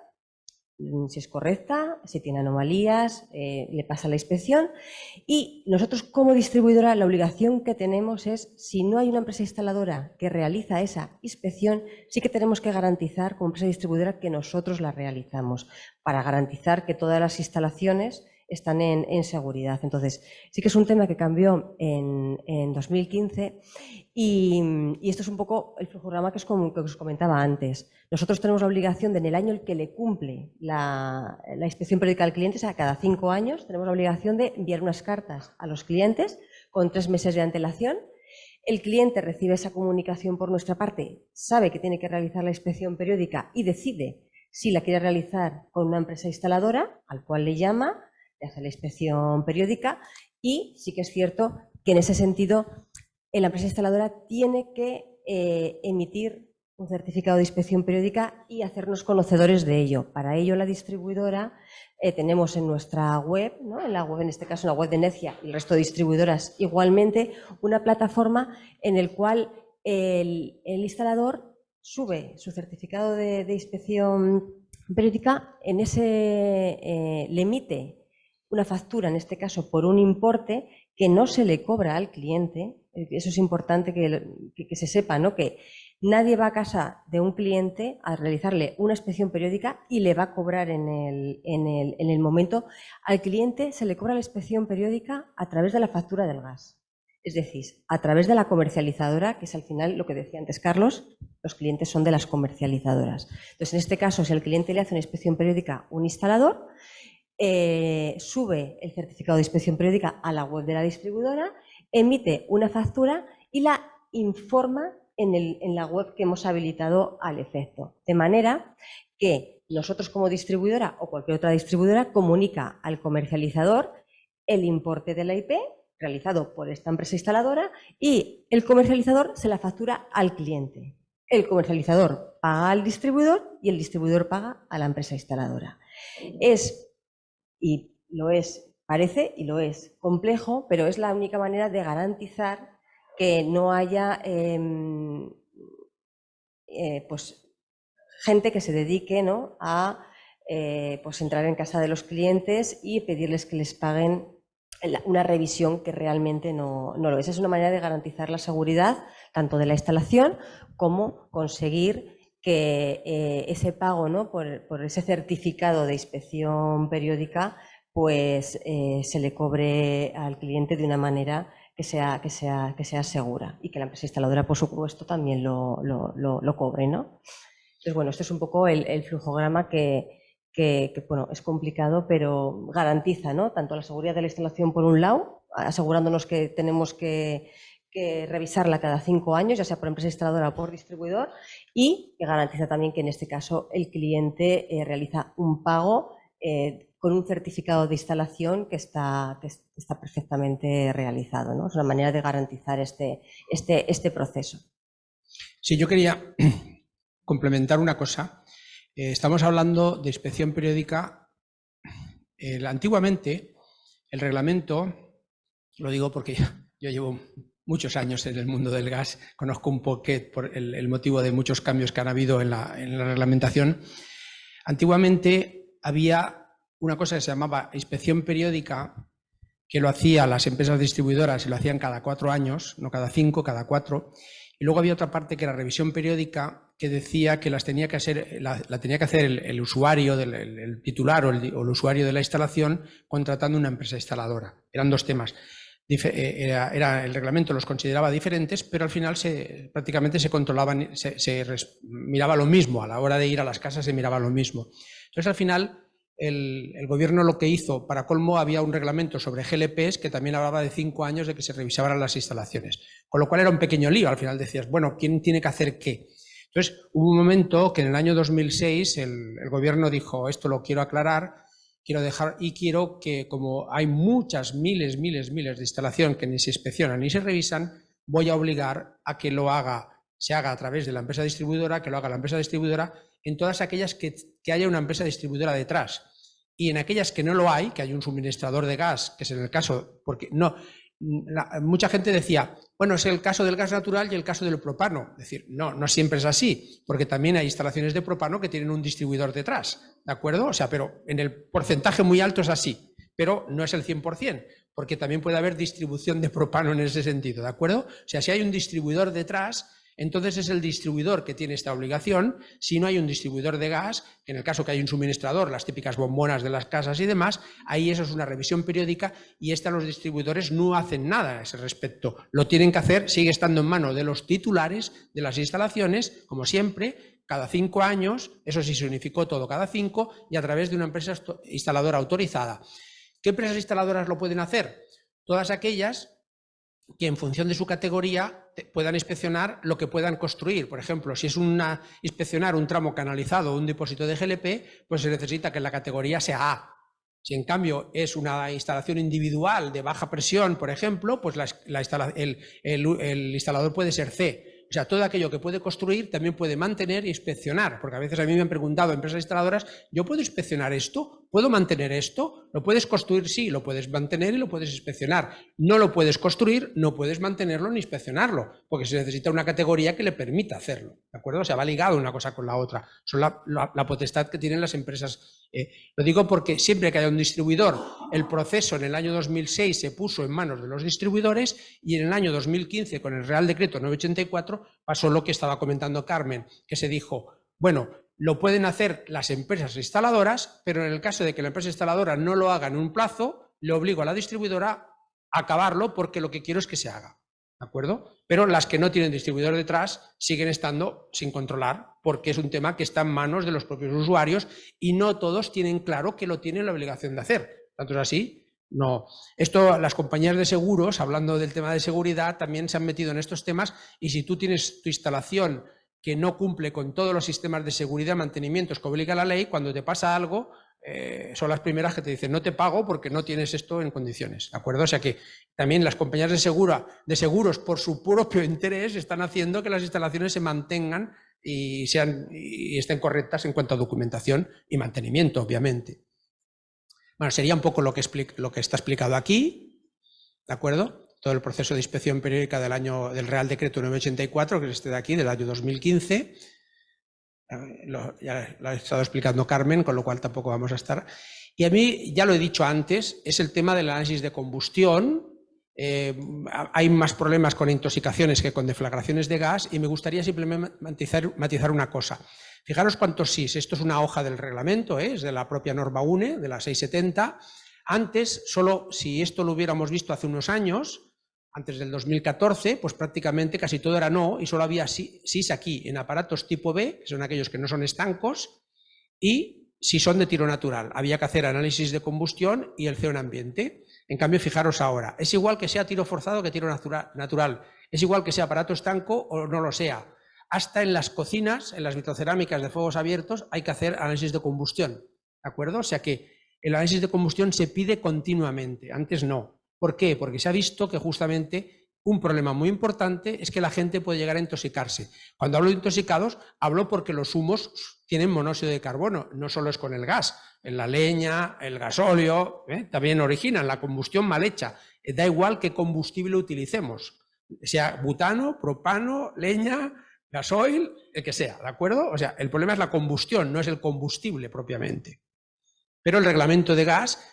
si es correcta, si tiene anomalías, le pasa la inspección. Y nosotros como distribuidora la obligación que tenemos es, si no hay una empresa instaladora que realiza esa inspección, sí que tenemos que garantizar como empresa distribuidora que nosotros la realizamos, para garantizar que todas las instalaciones están en seguridad. Entonces, sí que es un tema que cambió en 2015 y esto es un poco el flujograma que os comentaba antes. Nosotros tenemos la obligación de, en el año en que le cumple la inspección periódica al cliente, o sea, cada 5 años, tenemos la obligación de enviar unas cartas a los clientes con 3 meses de antelación. El cliente recibe esa comunicación por nuestra parte, sabe que tiene que realizar la inspección periódica y decide si la quiere realizar con una empresa instaladora, al cual le llama, le hace la inspección periódica y sí que es cierto que en ese sentido la empresa instaladora tiene que emitir un certificado de inspección periódica y hacernos conocedores de ello. Para ello la distribuidora tenemos en nuestra web, ¿no? En la web, en este caso en la web de Energia y el resto de distribuidoras igualmente, una plataforma en el cual el instalador sube su certificado de inspección periódica, en ese le emite una factura, en este caso por un importe que no se le cobra al cliente. Eso es importante que se sepa, ¿no? Que nadie va a casa de un cliente a realizarle una inspección periódica y le va a cobrar en el momento. Al cliente se le cobra la inspección periódica a través de la factura del gas. Es decir, a través de la comercializadora, que es al final lo que decía antes Carlos, los clientes son de las comercializadoras. Entonces, en este caso, si al cliente le hace una inspección periódica un instalador, sube el certificado de inspección periódica a la web de la distribuidora, emite una factura y la informa en la web que hemos habilitado al efecto. De manera que nosotros como distribuidora o cualquier otra distribuidora comunica al comercializador el importe de la IP realizado por esta empresa instaladora y el comercializador se la factura al cliente. El comercializador paga al distribuidor y el distribuidor paga a la empresa instaladora. Y lo es, parece y lo es complejo, pero es la única manera de garantizar que no haya pues, gente que se dedique, ¿no? a pues entrar en casa de los clientes y pedirles que les paguen una revisión que realmente no lo es. Es una manera de garantizar la seguridad tanto de la instalación como conseguir que ese pago, ¿no? por ese certificado de inspección periódica pues se le cobre al cliente de una manera que sea segura y que la empresa instaladora, por supuesto, también lo cobre, ¿no? Entonces, bueno, este es un poco el flujograma que bueno, es complicado, pero garantiza, ¿no? Tanto la seguridad de la instalación por un lado, asegurándonos que tenemos que revisarla cada 5 años, ya sea por empresa instaladora o por distribuidor, y que garantiza también que en este caso el cliente realiza un pago con un certificado de instalación que está perfectamente realizado, ¿no? Es una manera de garantizar este proceso. Sí, yo quería complementar una cosa. Estamos hablando de inspección periódica. Antiguamente, el reglamento, lo digo porque yo llevo muchos años en el mundo del gas, conozco un poco por el motivo de muchos cambios que han habido en la reglamentación. Antiguamente había una cosa que se llamaba inspección periódica, que lo hacían las empresas distribuidoras y lo hacían cada 4 años, no cada 5, cada 4. Y luego había otra parte que era revisión periódica, que decía que la tenía que hacer el usuario, el titular o el usuario de la instalación, contratando una empresa instaladora. Eran 2 temas. El reglamento los consideraba diferentes, pero al final prácticamente se controlaban, se miraba lo mismo. A la hora de ir a las casas se miraba lo mismo. Entonces, al final, el gobierno lo que hizo, para colmo, había un reglamento sobre GLPs que también hablaba de 5 años de que se revisaban las instalaciones. Con lo cual era un pequeño lío. Al final decías, bueno, ¿quién tiene que hacer qué? Entonces, hubo un momento que en el año 2006 el gobierno dijo, esto lo quiero aclarar, quiero que, como hay muchas miles de instalaciones que ni se inspeccionan ni se revisan, voy a obligar a que se haga a través de la empresa distribuidora, que lo haga la empresa distribuidora en todas aquellas que haya una empresa distribuidora detrás. Y en aquellas que no lo hay, que hay un suministrador de gas, que es en el caso, porque no, mucha gente decía, bueno, es el caso del gas natural y el caso del propano. Es decir, no siempre es así, porque también hay instalaciones de propano que tienen un distribuidor detrás, ¿de acuerdo? O sea, pero en el porcentaje muy alto es así, pero no es el 100%, porque también puede haber distribución de propano en ese sentido, ¿de acuerdo? O sea, si hay un distribuidor detrás, entonces es el distribuidor que tiene esta obligación. Si no hay un distribuidor de gas, en el caso que hay un suministrador, las típicas bombonas de las casas y demás, ahí eso es una revisión periódica y los distribuidores no hacen nada a ese respecto. Lo tienen que hacer, sigue estando en manos de los titulares de las instalaciones, como siempre, cada 5 años, eso sí se unificó todo cada 5 y a través de una empresa instaladora autorizada. ¿Qué empresas instaladoras lo pueden hacer? Todas aquellas que en función de su categoría puedan inspeccionar lo que puedan construir. Por ejemplo, si es inspeccionar un tramo canalizado o un depósito de GLP, pues se necesita que la categoría sea A. Si en cambio es una instalación individual de baja presión, por ejemplo, pues el instalador puede ser C. O sea, todo aquello que puede construir también puede mantener e inspeccionar, porque a veces a mí me han preguntado empresas instaladoras, ¿yo puedo inspeccionar esto? ¿Puedo mantener esto? ¿Lo puedes construir? Sí, lo puedes mantener y lo puedes inspeccionar. No lo puedes construir, no puedes mantenerlo ni inspeccionarlo, porque se necesita una categoría que le permita hacerlo, ¿de acuerdo? O sea, va ligado una cosa con la otra. Son la potestad que tienen las empresas. Lo digo porque siempre que haya un distribuidor, el proceso en el año 2006 se puso en manos de los distribuidores y en el año 2015, con el Real Decreto 984, pasó lo que estaba comentando Carmen, que se dijo, bueno, lo pueden hacer las empresas instaladoras, pero en el caso de que la empresa instaladora no lo haga en un plazo, le obligo a la distribuidora a acabarlo porque lo que quiero es que se haga, ¿de acuerdo? Pero las que no tienen distribuidor detrás siguen estando sin controlar porque es un tema que está en manos de los propios usuarios y no todos tienen claro que lo tienen la obligación de hacer. ¿Tanto es así? No. Esto, las compañías de seguros, hablando del tema de seguridad, también se han metido en estos temas y si tú tienes tu instalación que no cumple con todos los sistemas de seguridad y mantenimientos que obliga la ley, cuando te pasa algo, son las primeras que te dicen no te pago porque no tienes esto en condiciones, ¿de acuerdo? O sea que también las compañías de seguros por su propio interés están haciendo que las instalaciones se mantengan y estén correctas en cuanto a documentación y mantenimiento, obviamente. Bueno, sería un poco lo que está explicado aquí, ¿de acuerdo? Todo el proceso de inspección periódica del Real Decreto 984, que es este de aquí, del año 2015. Ya lo ha estado explicando Carmen, con lo cual tampoco vamos a estar. Y a mí, ya lo he dicho antes, es el tema del análisis de combustión. Hay más problemas con intoxicaciones que con deflagraciones de gas y me gustaría simplemente matizar una cosa. Fijaros cuántos SIS. Esto es una hoja del reglamento, es de la propia norma UNE, de la 670. Antes, solo si esto lo hubiéramos visto hace unos años, antes del 2014, pues prácticamente casi todo era no y solo había SIS aquí en aparatos tipo B, que son aquellos que no son estancos, y si son de tiro natural. Había que hacer análisis de combustión y el CO en ambiente. En cambio, fijaros ahora, es igual que sea tiro forzado que tiro natural, es igual que sea aparato estanco o no lo sea. Hasta en las cocinas, en las vitrocerámicas de fuegos abiertos, hay que hacer análisis de combustión, ¿de acuerdo? O sea que el análisis de combustión se pide continuamente, antes no. ¿Por qué? Porque se ha visto que justamente un problema muy importante es que la gente puede llegar a intoxicarse. Cuando hablo de intoxicados, hablo porque los humos tienen monóxido de carbono, no solo es con el gas, en la leña, el gasóleo, también originan la combustión mal hecha. Da igual qué combustible utilicemos, sea butano, propano, leña, gasoil, el que sea, ¿de acuerdo? O sea, el problema es la combustión, no es el combustible propiamente. Pero el reglamento de gas,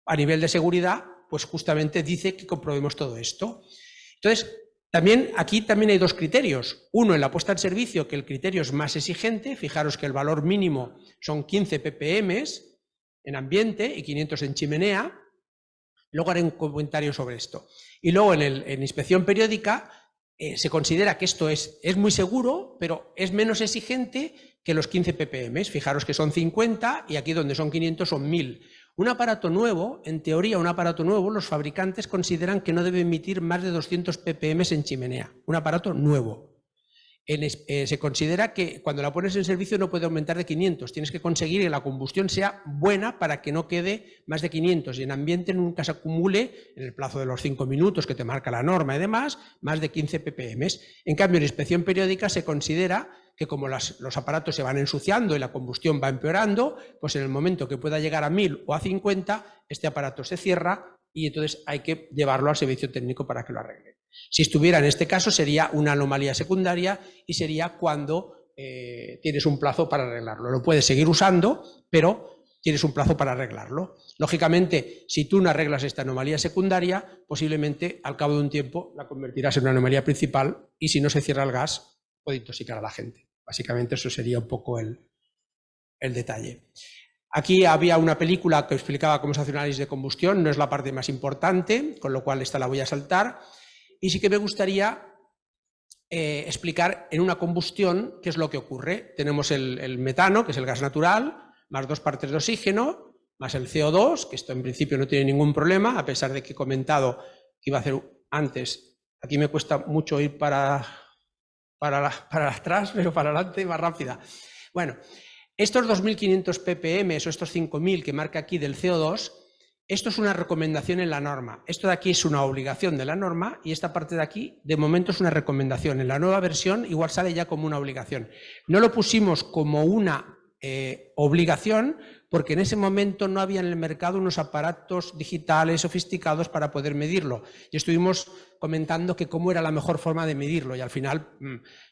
a nivel de seguridad, pues justamente dice que comprobemos todo esto. Entonces, aquí también hay dos criterios. Uno, en la puesta en servicio, que el criterio es más exigente. Fijaros que el valor mínimo son 15 ppm en ambiente y 500 en chimenea. Luego haré un comentario sobre esto. Y luego en inspección periódica se considera que esto es muy seguro, pero es menos exigente que los 15 ppm. Fijaros que son 50 y aquí donde son 500 son 1000. Un aparato nuevo, en teoría un aparato nuevo, los fabricantes consideran que no debe emitir más de 200 ppm en chimenea. Un aparato nuevo. Se considera que cuando la pones en servicio no puede aumentar de 500. Tienes que conseguir que la combustión sea buena para que no quede más de 500 y en ambiente nunca se acumule, en el plazo de los 5 minutos que te marca la norma y demás, más de 15 ppm. En cambio, en inspección periódica se considera que como los aparatos se van ensuciando y la combustión va empeorando, pues en el momento que pueda llegar a 1000 o a 50, este aparato se cierra y entonces hay que llevarlo al servicio técnico para que lo arregle. Si estuviera en este caso sería una anomalía secundaria y sería cuando tienes un plazo para arreglarlo. Lo puedes seguir usando, pero tienes un plazo para arreglarlo. Lógicamente, si tú no arreglas esta anomalía secundaria, posiblemente al cabo de un tiempo la convertirás en una anomalía principal y si no se cierra el gas, puede intoxicar a la gente. Básicamente eso sería un poco el detalle. Aquí había una película que explicaba cómo se hace un análisis de combustión, no es la parte más importante, con lo cual esta la voy a saltar. Y sí que me gustaría explicar en una combustión qué es lo que ocurre. Tenemos el metano, que es el gas natural, más 2 partes de oxígeno, más el CO2, que esto en principio no tiene ningún problema, a pesar de que he comentado que iba a hacer antes. Aquí me cuesta mucho ir para atrás, pero para adelante más rápida. Bueno, estos 2.500 ppm o estos 5.000 que marca aquí del CO2, esto es una recomendación en la norma. Esto de aquí es una obligación de la norma y esta parte de aquí, de momento, es una recomendación. En la nueva versión igual sale ya como una obligación. No lo pusimos como una obligación porque en ese momento no había en el mercado unos aparatos digitales sofisticados para poder medirlo. Y estuvimos comentando que cómo era la mejor forma de medirlo y al final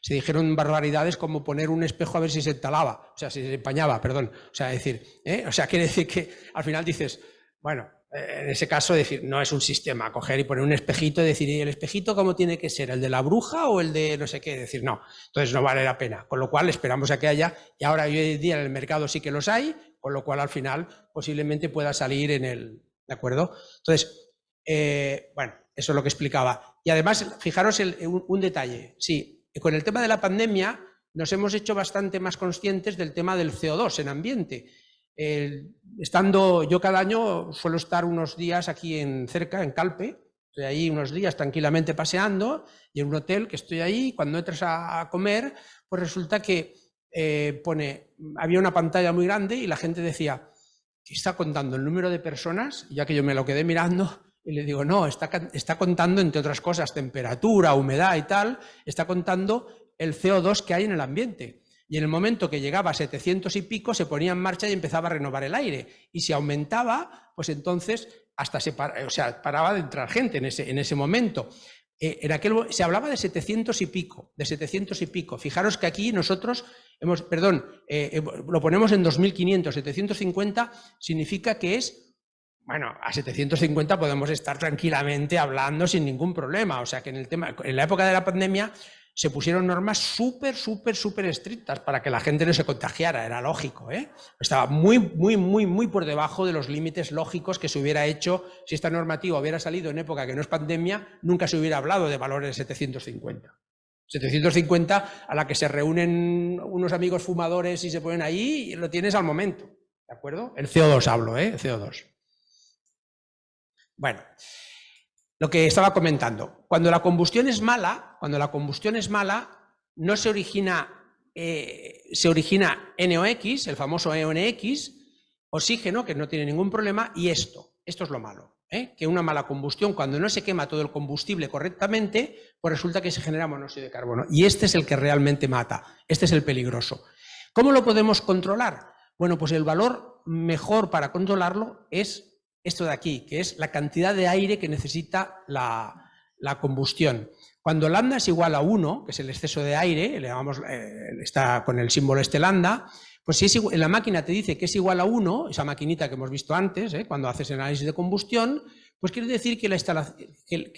se dijeron barbaridades como poner un espejo a ver si se talaba, o sea, si se empañaba, perdón. O sea, quiere decir que al final dices, bueno, en ese caso decir, no es un sistema, coger y poner un espejito y decir, ¿y el espejito cómo tiene que ser? ¿El de la bruja o el de no sé qué? Decir, no, entonces no vale la pena. Con lo cual esperamos a que haya, y ahora hoy en día en el mercado sí que los hay, con lo cual al final posiblemente pueda salir en el, ¿de acuerdo? Entonces, bueno, eso es lo que explicaba. Y además, fijaros un detalle, sí, con el tema de la pandemia nos hemos hecho bastante más conscientes del tema del CO2 en ambiente. Estando yo cada año suelo estar unos días aquí cerca, en Calpe, estoy ahí unos días tranquilamente paseando y en un hotel que estoy ahí, cuando entras a comer, pues resulta que había una pantalla muy grande y la gente decía, ¿qué está contando? ¿El número de personas? Ya que yo me lo quedé mirando y le digo, no, está contando, entre otras cosas, temperatura, humedad y tal, está contando el CO2 que hay en el ambiente. Y en el momento que llegaba a 700 y pico se ponía en marcha y empezaba a renovar el aire. Y si aumentaba, pues entonces hasta paraba de entrar gente en ese momento. Se hablaba de 700 y pico, Fijaros que aquí nosotros lo ponemos en 2500, 750 significa que es, bueno, a 750 podemos estar tranquilamente hablando sin ningún problema. O sea que en la época de la pandemia se pusieron normas súper estrictas para que la gente no se contagiara, era lógico, ¿eh? Estaba muy por debajo de los límites lógicos que se hubiera hecho si esta normativa hubiera salido en época que no es pandemia, nunca se hubiera hablado de valores de 750. 750 a la que se reúnen unos amigos fumadores y se ponen ahí y lo tienes al momento, ¿de acuerdo? El CO2 hablo, ¿eh? El CO2. Bueno. Lo que estaba comentando, cuando la combustión es mala, no se origina NOx, el famoso NOx, oxígeno, que no tiene ningún problema, y esto es lo malo, que una mala combustión, cuando no se quema todo el combustible correctamente, pues resulta que se genera monóxido de carbono, y este es el que realmente mata, este es el peligroso. ¿Cómo lo podemos controlar? Bueno, pues el valor mejor para controlarlo es esto de aquí, que es la cantidad de aire que necesita la combustión. Cuando lambda es igual a 1, que es el exceso de aire, está con el símbolo lambda, pues si en la máquina te dice que es igual a 1, esa maquinita que hemos visto antes, cuando haces el análisis de combustión, pues quiere decir que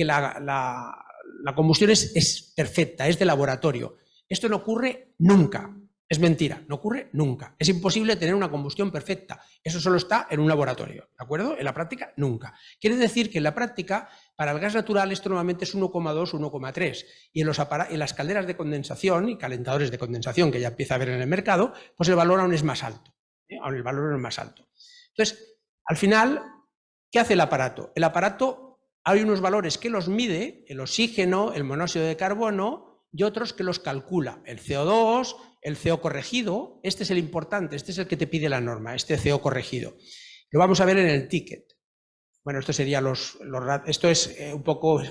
la combustión es perfecta, es de laboratorio. Esto no ocurre nunca. Es mentira, no ocurre nunca. Es imposible tener una combustión perfecta. Eso solo está en un laboratorio, ¿de acuerdo? En la práctica, nunca. Quiere decir que en la práctica, para el gas natural, esto normalmente es 1,2, 1,3. Y en las calderas de condensación y calentadores de condensación, que ya empieza a haber en el mercado, pues el valor aún es más alto. Aún el valor es más alto. Entonces, al final, ¿qué hace el aparato? El aparato, hay unos valores que los mide, el oxígeno, el monóxido de carbono, y otros que los calcula, el CO2, el CO corregido, este es el importante, este es el que te pide la norma, este CO corregido. Lo vamos a ver en el ticket. Bueno, esto sería esto es un poco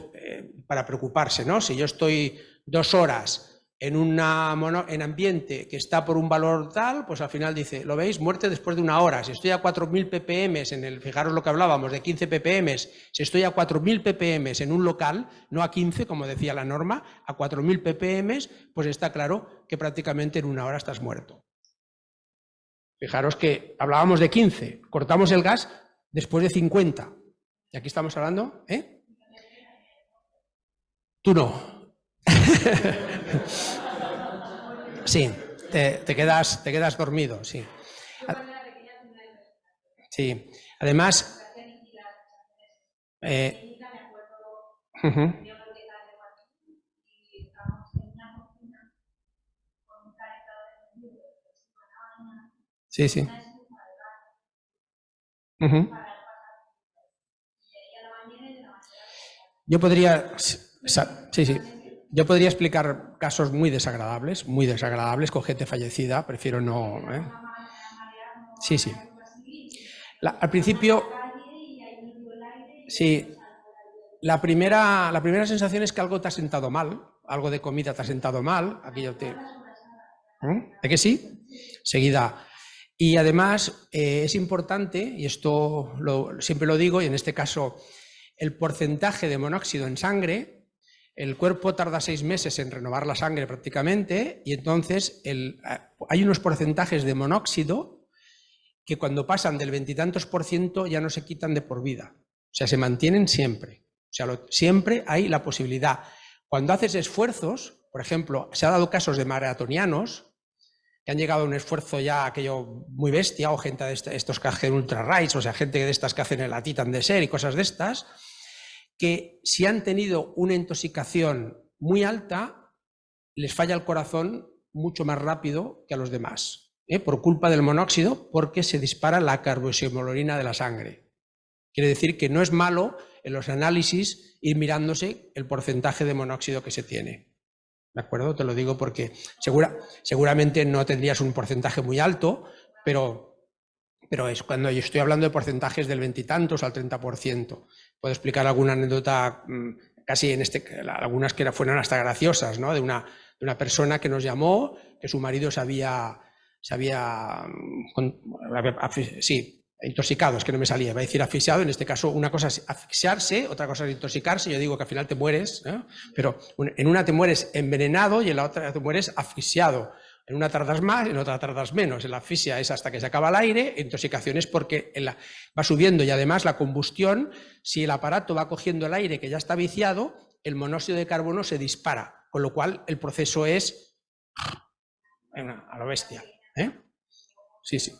para preocuparse, ¿no? Si yo estoy 2 horas en ambiente que está por un valor tal, pues al final dice, ¿lo veis? Muerte después de 1 hora. Si estoy a 4.000 ppm, fijaros lo que hablábamos de 15 ppm, si estoy a 4.000 ppm en un local, no a 15, como decía la norma, a 4.000 ppm, pues está claro que prácticamente en 1 hora estás muerto. Fijaros que hablábamos de 15, cortamos el gas después de 50. Y aquí estamos hablando, ¿eh? Tú no. Sí, te quedas dormido, sí. Sí, además... Sí, sí. Yo podría... Sí, sí. Yo podría explicar casos muy desagradables con gente fallecida, prefiero no... Sí, sí. Al principio... Sí, la primera sensación es que algo te ha sentado mal, algo de comida te ha sentado mal, aquello te... ¿De que sí? Seguida. Y además es importante, y esto siempre lo digo, y en este caso el porcentaje de monóxido en sangre, el cuerpo tarda 6 meses en renovar la sangre prácticamente, y entonces hay unos porcentajes de monóxido que cuando pasan del 20 y tantos % ya no se quitan de por vida. O sea, se mantienen siempre. O sea, siempre hay la posibilidad. Cuando haces esfuerzos, por ejemplo, se ha dado casos de maratonianos que han llegado a un esfuerzo ya aquello muy bestia, o gente de estos que hacen ultra rides, o sea, gente de estas que hacen la Titan Desert y cosas de estas, que si han tenido una intoxicación muy alta, les falla el corazón mucho más rápido que a los demás, por culpa del monóxido, porque se dispara la carboximolorina de la sangre. Quiere decir que no es malo en los análisis ir mirándose el porcentaje de monóxido que se tiene. ¿De acuerdo? Te lo digo porque seguramente no tendrías un porcentaje muy alto, pero es cuando yo estoy hablando de porcentajes del 20 y tantos al 30%. Puedo explicar alguna anécdota, casi algunas que fueron hasta graciosas, ¿no? De una persona que nos llamó, que su marido se había intoxicado, es que no me salía, iba a decir asfixiado, en este caso una cosa es asfixiarse, otra cosa es intoxicarse, yo digo que al final te mueres, ¿no? Pero en una te mueres envenenado y en la otra te mueres asfixiado. En una tardas más, en otra tardas menos. En la asfixia es hasta que se acaba el aire, intoxicación es porque va subiendo, y además la combustión, si el aparato va cogiendo el aire que ya está viciado, el monóxido de carbono se dispara, con lo cual el proceso es a lo bestia. Sí, sí.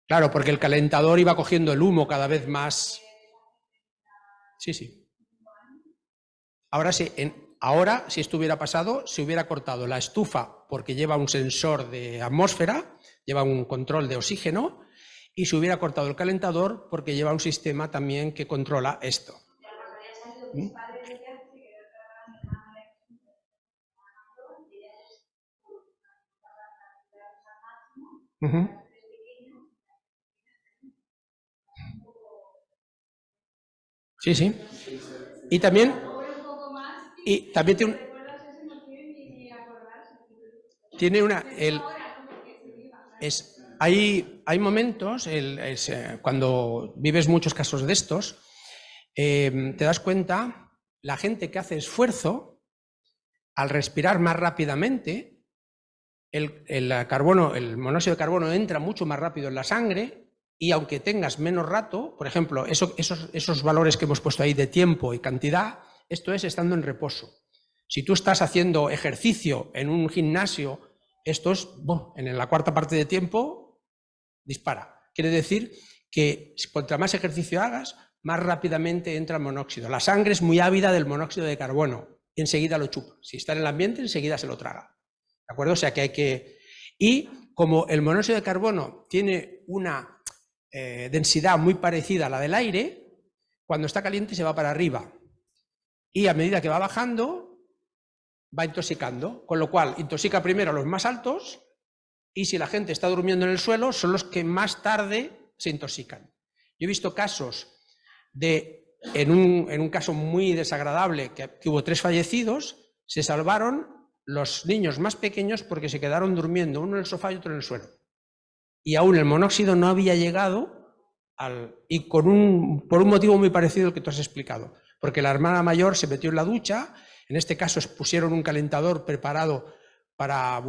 Claro, porque el calentador iba cogiendo el humo cada vez más. Sí, sí. Ahora sí, si esto hubiera pasado, se hubiera cortado la estufa porque lleva un sensor de atmósfera, lleva un control de oxígeno, y se hubiera cortado el calentador porque lleva un sistema también que controla esto. Sí, sí. Y también tiene una... Hay momentos, cuando vives muchos casos de estos, te das cuenta, la gente que hace esfuerzo, al respirar más rápidamente, el monóxido de carbono entra mucho más rápido en la sangre, y aunque tengas menos rato, por ejemplo, esos valores que hemos puesto ahí de tiempo y cantidad, esto es estando en reposo. Si tú estás haciendo ejercicio en un gimnasio, esto es, en la cuarta parte de tiempo, dispara. Quiere decir que cuanto más ejercicio hagas, más rápidamente entra el monóxido. La sangre es muy ávida del monóxido de carbono y enseguida lo chupa. Si está en el ambiente, enseguida se lo traga. ¿De acuerdo? O sea que hay que... Y como el monóxido de carbono tiene una densidad muy parecida a la del aire, cuando está caliente se va para arriba. Y a medida que va bajando, va intoxicando. Con lo cual, intoxica primero a los más altos, y si la gente está durmiendo en el suelo, son los que más tarde se intoxican. Yo he visto casos en un caso muy desagradable, que hubo 3 fallecidos, se salvaron los niños más pequeños porque se quedaron durmiendo, uno en el sofá y otro en el suelo. Y aún el monóxido no había llegado y por un motivo muy parecido al que tú has explicado. Porque la hermana mayor se metió en la ducha, en este caso pusieron un calentador preparado para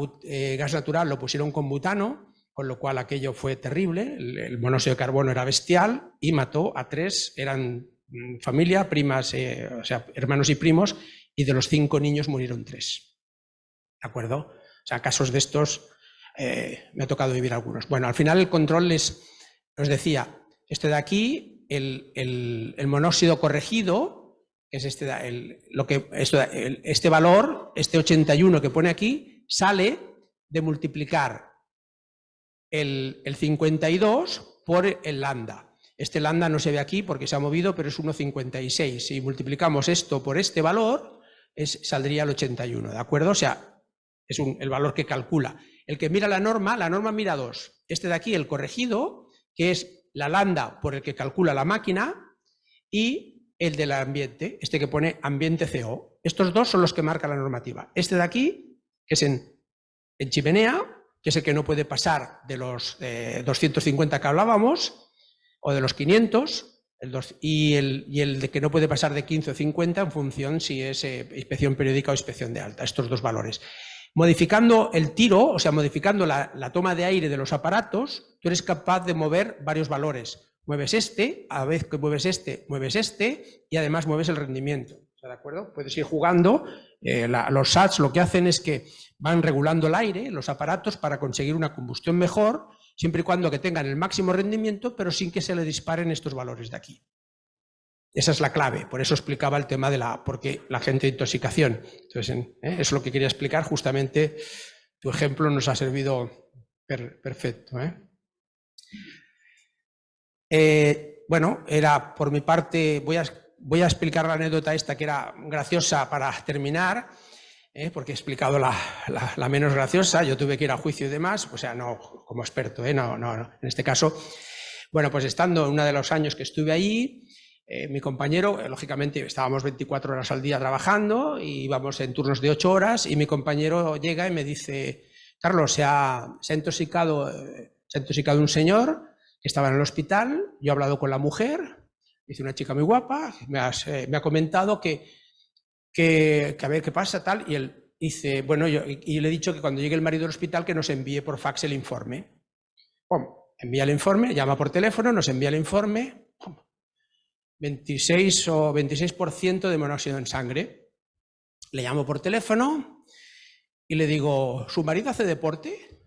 gas natural, lo pusieron con butano, con lo cual aquello fue terrible, el monóxido de carbono era bestial y mató a 3, eran familia, primas, o sea, hermanos y primos, y de los 5 niños murieron 3. ¿De acuerdo? O sea, casos de estos me ha tocado vivir algunos. Bueno, al final el control os decía, este de aquí, el monóxido corregido, que es este valor, este 81 que pone aquí, sale de multiplicar el 52 por el lambda. Este lambda no se ve aquí porque se ha movido, pero es 1,56. Si multiplicamos esto por este valor, saldría el 81, ¿de acuerdo? O sea, es el valor que calcula. El que mira la norma mira 2. Este de aquí, el corregido, que es la lambda por el que calcula la máquina, y el del ambiente, este que pone ambiente CO. Estos dos son los que marca la normativa. Este de aquí, que es en chimenea, que es el que no puede pasar de los 250 que hablábamos, o de los 500, y el de que no puede pasar de 15 o 50 en función si es inspección periódica o inspección de alta, estos dos valores. Modificando el tiro, o sea, modificando la toma de aire de los aparatos, tú eres capaz de mover varios valores. Mueves este, a la vez que mueves este, y además mueves el rendimiento. ¿De acuerdo? Puedes ir jugando. Los SATs lo que hacen es que van regulando el aire, los aparatos, para conseguir una combustión mejor, siempre y cuando que tengan el máximo rendimiento, pero sin que se le disparen estos valores de aquí. Esa es la clave, por eso explicaba el tema de porque la agente de intoxicación. Entonces, eso es lo que quería explicar, justamente tu ejemplo nos ha servido perfecto. Bueno, era por mi parte, voy a explicar la anécdota esta que era graciosa para terminar, porque he explicado la menos graciosa. Yo tuve que ir a juicio y demás, o sea, no como experto, no, en este caso. Bueno, pues estando en uno de los años que estuve allí, mi compañero, lógicamente estábamos 24 horas al día trabajando y íbamos en turnos de 8 horas y mi compañero llega y me dice, Carlos, se ha intoxicado un señor que estaba en el hospital, yo he hablado con la mujer, dice una chica muy guapa, me ha comentado que a ver qué pasa, tal, y él dice, bueno, y le he dicho que cuando llegue el marido del hospital que nos envíe por fax el informe. Envía el informe, llama por teléfono, nos envía el informe, 26% de monóxido en sangre. Le llamo por teléfono y le digo, ¿su marido hace deporte?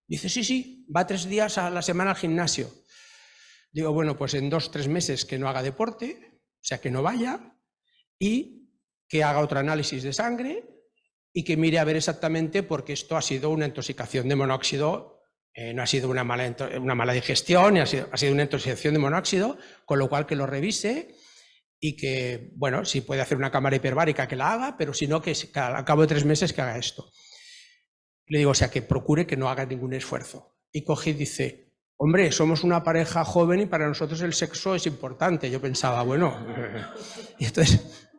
Dice, sí, va 3 días a la semana al gimnasio. Digo, bueno, pues en 2 o 3 meses que no haga deporte, o sea, que no vaya, y que haga otro análisis de sangre y que mire a ver exactamente, porque esto ha sido una intoxicación de monóxido, no ha sido una mala digestión, ha sido una intoxicación de monóxido, con lo cual que lo revise y que, bueno, si puede hacer una cámara hiperbárica que la haga, pero si no, que al cabo de 3 meses que haga esto. Le digo, o sea, que procure que no haga ningún esfuerzo. Y coge y dice, hombre, somos una pareja joven y para nosotros el sexo es importante. Yo pensaba, bueno, y entonces,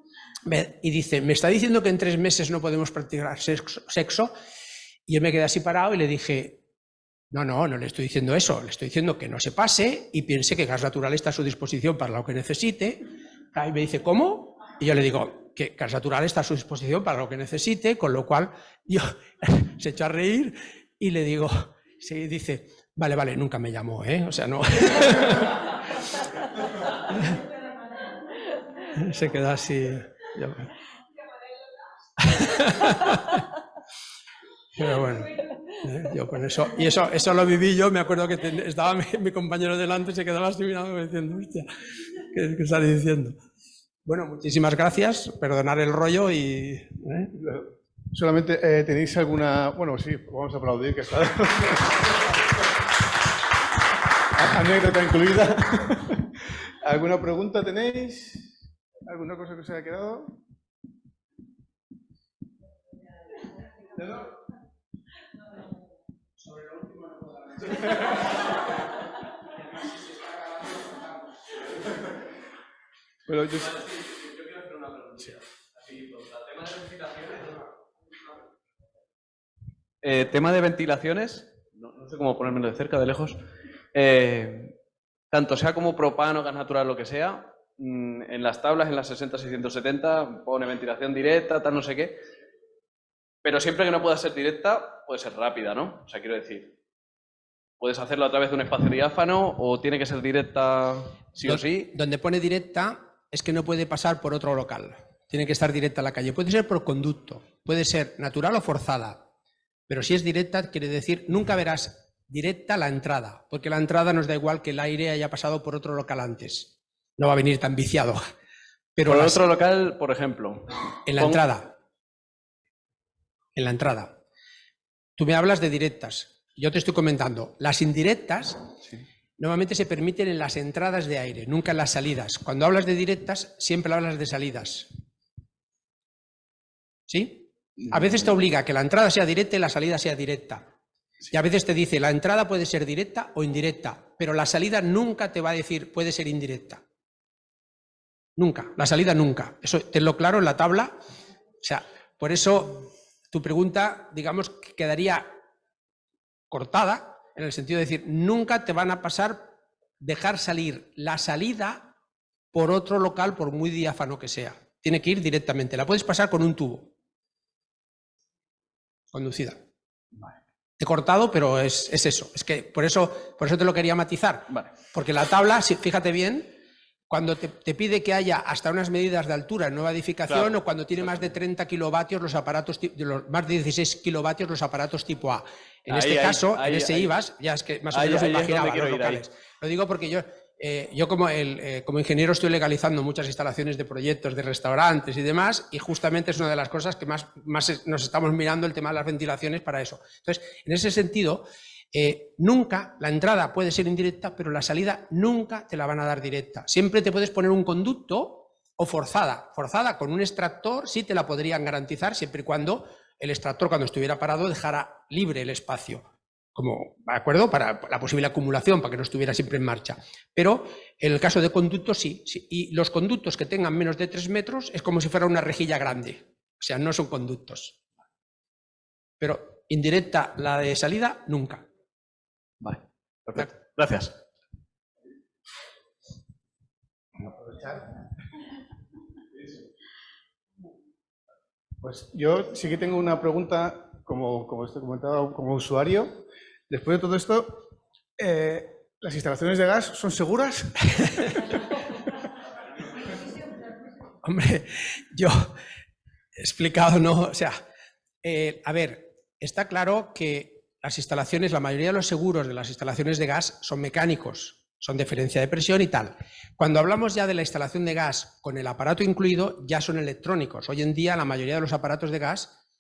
y dice, ¿me está diciendo que en 3 meses no podemos practicar sexo? Y yo me quedé así parado y le dije, no le estoy diciendo eso, le estoy diciendo que no se pase y piense que Gas Natural está a su disposición para lo que necesite. Y me dice, ¿cómo? Y yo le digo que Gas Natural está a su disposición para lo que necesite, con lo cual yo se echó a reír y le digo, sí, dice, vale, nunca me llamó, o sea, no. Se quedó así. Pero bueno, yo con eso, y eso lo viví yo, me acuerdo que estaba mi compañero delante y se quedaba así mirando diciendo, hostia, ¿qué sale diciendo? Bueno, muchísimas gracias, perdonar el rollo y... Solamente tenéis alguna... Bueno, sí, vamos a aplaudir, que está... Anécdota incluida. ¿Alguna pregunta tenéis? ¿Alguna cosa que os haya quedado? ¿No? Sobre lo último no puedo hablar. Pero yo quiero hacer una pregunta. Así, el tema de las licitaciones, Tema de ventilaciones, no sé cómo ponérmelo de cerca, de lejos. Tanto sea como propano, gas natural, lo que sea, en las tablas, en las 60-670, pone ventilación directa, tal, no sé qué. Pero siempre que no pueda ser directa, puede ser rápida, ¿no? O sea, quiero decir, puedes hacerlo a través de un espacio diáfano o tiene que ser directa sí o sí. Donde pone directa es que no puede pasar por otro local. Tiene que estar directa a la calle. Puede ser por conducto, puede ser natural o forzada. Pero si es directa, quiere decir, nunca verás directa la entrada, porque la entrada nos da igual que el aire haya pasado por otro local antes. No va a venir tan viciado. Pero por otro local, por ejemplo. En la entrada. En la entrada. Tú me hablas de directas. Yo te estoy comentando. Las indirectas normalmente se permiten en las entradas de aire, nunca en las salidas. Cuando hablas de directas, siempre hablas de salidas. ¿Sí? A veces te obliga a que la entrada sea directa y la salida sea directa. Y a veces te dice, la entrada puede ser directa o indirecta, pero la salida nunca te va a decir, puede ser indirecta. Nunca, la salida nunca. Eso tenlo claro en la tabla. O sea, por eso tu pregunta, digamos, que quedaría cortada, en el sentido de decir, nunca te van a dejar salir la salida por otro local, por muy diáfano que sea. Tiene que ir directamente. La puedes pasar con un tubo. Conducida. Vale. He cortado, pero es eso. Es que por eso te lo quería matizar. Vale. Porque la tabla, fíjate bien, cuando te pide que haya hasta unas medidas de altura en nueva edificación, claro, o cuando tiene más de 30 kilovatios los aparatos, más de 16 kilovatios los aparatos tipo A. En este caso, en ese IVAS, ya es que más o menos me imaginaba los locales. Lo digo porque yo como ingeniero estoy legalizando muchas instalaciones de proyectos de restaurantes y demás, y justamente es una de las cosas que más nos estamos mirando, el tema de las ventilaciones para eso. Entonces, en ese sentido, nunca la entrada puede ser indirecta, pero la salida nunca te la van a dar directa. Siempre te puedes poner un conducto o forzada. Forzada con un extractor sí te la podrían garantizar, siempre y cuando el extractor, cuando estuviera parado, dejara libre el espacio. Como, ¿de acuerdo? Para la posible acumulación, para que no estuviera siempre en marcha. Pero en el caso de conductos sí. Y los conductos que tengan menos de 3 metros es como si fuera una rejilla grande. O sea, no son conductos. Pero indirecta la de salida, nunca. Vale, perfecto. Gracias. Pues yo sí que tengo una pregunta, como esto comentaba, como usuario. Después de todo esto, ¿las instalaciones de gas son seguras? Hombre, yo he explicado, ¿no? O sea, a ver, está claro que las instalaciones, la mayoría de los seguros de las instalaciones de gas son mecánicos, son diferencia de presión y tal. Cuando hablamos ya de la instalación de gas con el aparato incluido, ya son electrónicos. Hoy en día la mayoría de los aparatos de gas,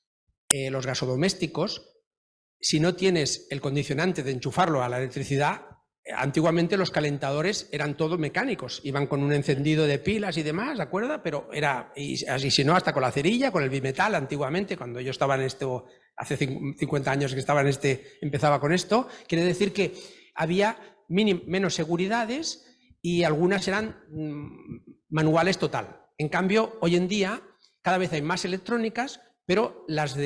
los gasodomésticos, si no tienes el condicionante de enchufarlo a la electricidad, antiguamente los calentadores eran todos mecánicos, iban con un encendido de pilas y demás, ¿de acuerdo? Pero era, y si no, hasta con la cerilla, con el bimetal, antiguamente, cuando yo estaba en esto, hace 50 años que estaba en empezaba con esto, quiere decir que había menos seguridades y algunas eran manuales total. En cambio, hoy en día, cada vez hay más electrónicas, pero las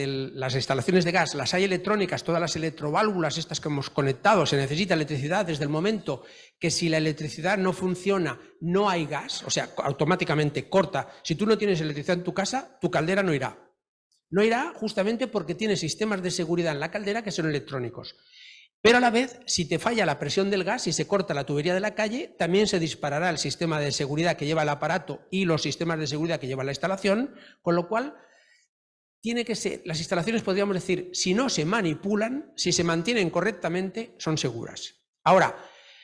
instalaciones de gas, las hay electrónicas, todas las electroválvulas estas que hemos conectado, se necesita electricidad desde el momento que si la electricidad no funciona, no hay gas, o sea, automáticamente corta. Si tú no tienes electricidad en tu casa, tu caldera no irá. No irá justamente porque tiene sistemas de seguridad en la caldera que son electrónicos. Pero a la vez, si te falla la presión del gas y se corta la tubería de la calle, también se disparará el sistema de seguridad que lleva el aparato y los sistemas de seguridad que lleva la instalación, con lo cual tiene que ser, las instalaciones, podríamos decir, si no se manipulan, si se mantienen correctamente, son seguras. Ahora,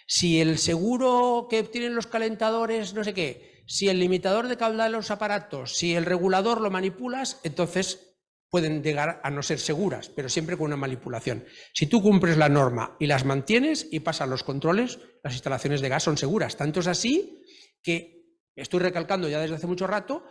si el seguro que tienen los calentadores, no sé qué, si el limitador de caudal de los aparatos, si el regulador lo manipulas, entonces pueden llegar a no ser seguras, pero siempre con una manipulación. Si tú cumples la norma y las mantienes y pasan los controles, las instalaciones de gas son seguras. Tanto es así que, estoy recalcando ya desde hace mucho rato,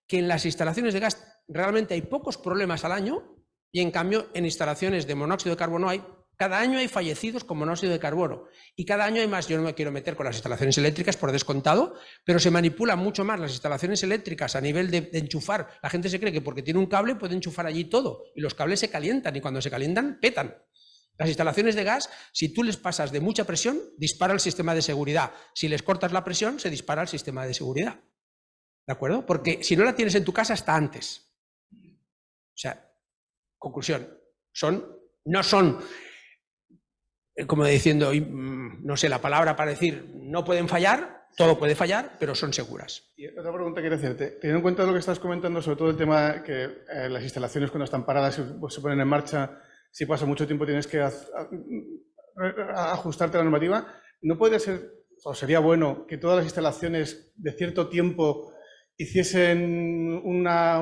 que en las instalaciones de gas realmente hay pocos problemas al año y en cambio en instalaciones de monóxido de carbono hay Cada año hay fallecidos con monóxido de carbono y cada año hay más. Yo no me quiero meter con las instalaciones eléctricas por descontado, pero se manipulan mucho más las instalaciones eléctricas a nivel de enchufar. La gente se cree que porque tiene un cable puede enchufar allí todo y los cables se calientan y cuando se calientan petan. Las instalaciones de gas, si tú les pasas de mucha presión, dispara el sistema de seguridad. Si les cortas la presión, se dispara el sistema de seguridad. ¿De acuerdo? Porque si no la tienes en tu casa, está antes. O sea, conclusión, no son, como diciendo, no sé la palabra para decir, no pueden fallar, todo puede fallar, pero son seguras. Y otra pregunta quiero hacerte, teniendo en cuenta lo que estás comentando, sobre todo el tema que las instalaciones cuando están paradas se ponen en marcha, si pasa mucho tiempo tienes que ajustarte a la normativa, ¿no podría ser, o sería bueno, que todas las instalaciones de cierto tiempo hiciesen una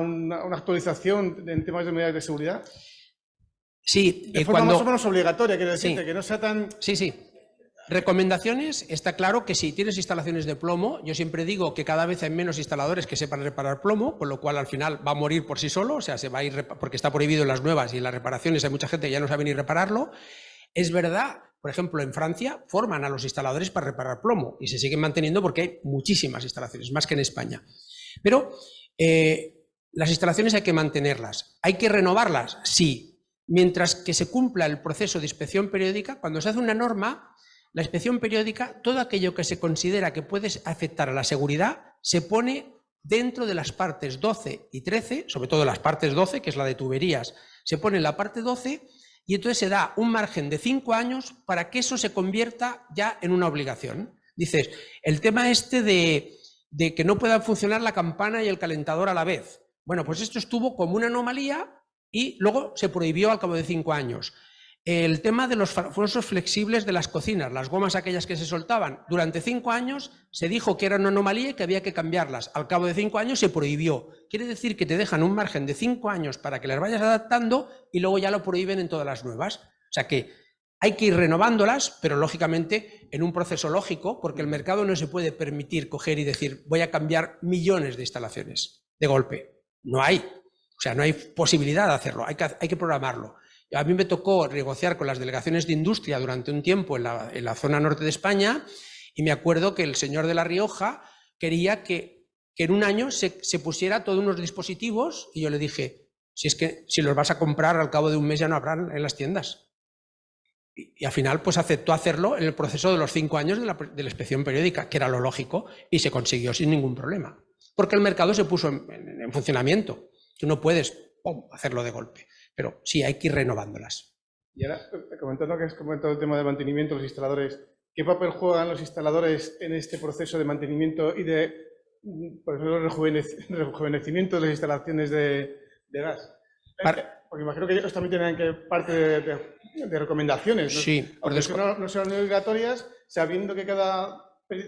actualización en temas de medidas de seguridad? Sí, de forma más o menos obligatoria, quiero decirte, sí, que no sea tan... Sí. Recomendaciones, está claro que si tienes instalaciones de plomo, yo siempre digo que cada vez hay menos instaladores que sepan reparar plomo, con lo cual al final va a morir por sí solo, o sea, se va a ir porque está prohibido en las nuevas y en las reparaciones hay mucha gente que ya no sabe ni repararlo. Es verdad, por ejemplo, en Francia forman a los instaladores para reparar plomo y se siguen manteniendo porque hay muchísimas instalaciones, más que en España. Pero las instalaciones hay que mantenerlas. ¿Hay que renovarlas? Sí. Mientras que se cumpla el proceso de inspección periódica, cuando se hace una norma, la inspección periódica, todo aquello que se considera que puede afectar a la seguridad, se pone dentro de las partes 12 y 13, sobre todo las partes 12, que es la de tuberías, se pone en la parte 12 y entonces se da un margen de 5 años para que eso se convierta ya en una obligación. Dices, el tema este de que no puedan funcionar la campana y el calentador a la vez. Bueno, pues esto estuvo como una anomalía y luego se prohibió al cabo de 5 años. El tema de los famosos flexibles de las cocinas, las gomas aquellas que se soltaban, durante 5 años se dijo que era una anomalía y que había que cambiarlas. Al cabo de 5 años se prohibió. Quiere decir que te dejan un margen de 5 años para que las vayas adaptando y luego ya lo prohíben en todas las nuevas. O sea que hay que ir renovándolas, pero lógicamente en un proceso lógico, porque el mercado no se puede permitir coger y decir voy a cambiar millones de instalaciones de golpe. No hay. O sea, no hay posibilidad de hacerlo, hay que programarlo. A mí me tocó negociar con las delegaciones de industria durante un tiempo en la zona norte de España y me acuerdo que el señor de La Rioja quería que en un año se pusiera todos unos dispositivos y yo le dije, si los vas a comprar al cabo de un mes ya no habrán en las tiendas. Y al final pues aceptó hacerlo en el proceso de los 5 años de la inspección periódica, que era lo lógico, y se consiguió sin ningún problema. Porque el mercado se puso en funcionamiento. Tú no puedes hacerlo de golpe, pero sí hay que ir renovándolas. Y ahora, comentando que has comentado el tema de mantenimiento, los instaladores, ¿qué papel juegan los instaladores en este proceso de mantenimiento y de, por ejemplo, rejuvenecimiento de las instalaciones de gas? Porque imagino que ellos también tienen que parte de recomendaciones, ¿no? Sí, no sean obligatorias, sabiendo que cada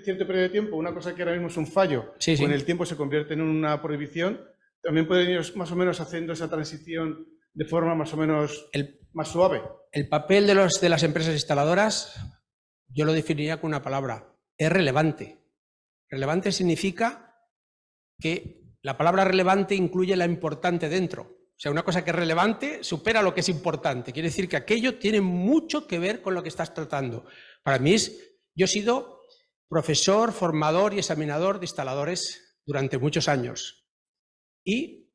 cierto periodo de tiempo, una cosa que ahora mismo es un fallo, sí. con el tiempo se convierte en una prohibición, también pueden ir más o menos haciendo esa transición de forma más o menos más suave. El papel de las empresas instaladoras, yo lo definiría con una palabra, es relevante. Relevante significa que la palabra relevante incluye la importante dentro. O sea, una cosa que es relevante supera lo que es importante. Quiere decir que aquello tiene mucho que ver con lo que estás tratando. Para mí, yo he sido profesor, formador y examinador de instaladores durante muchos años. Y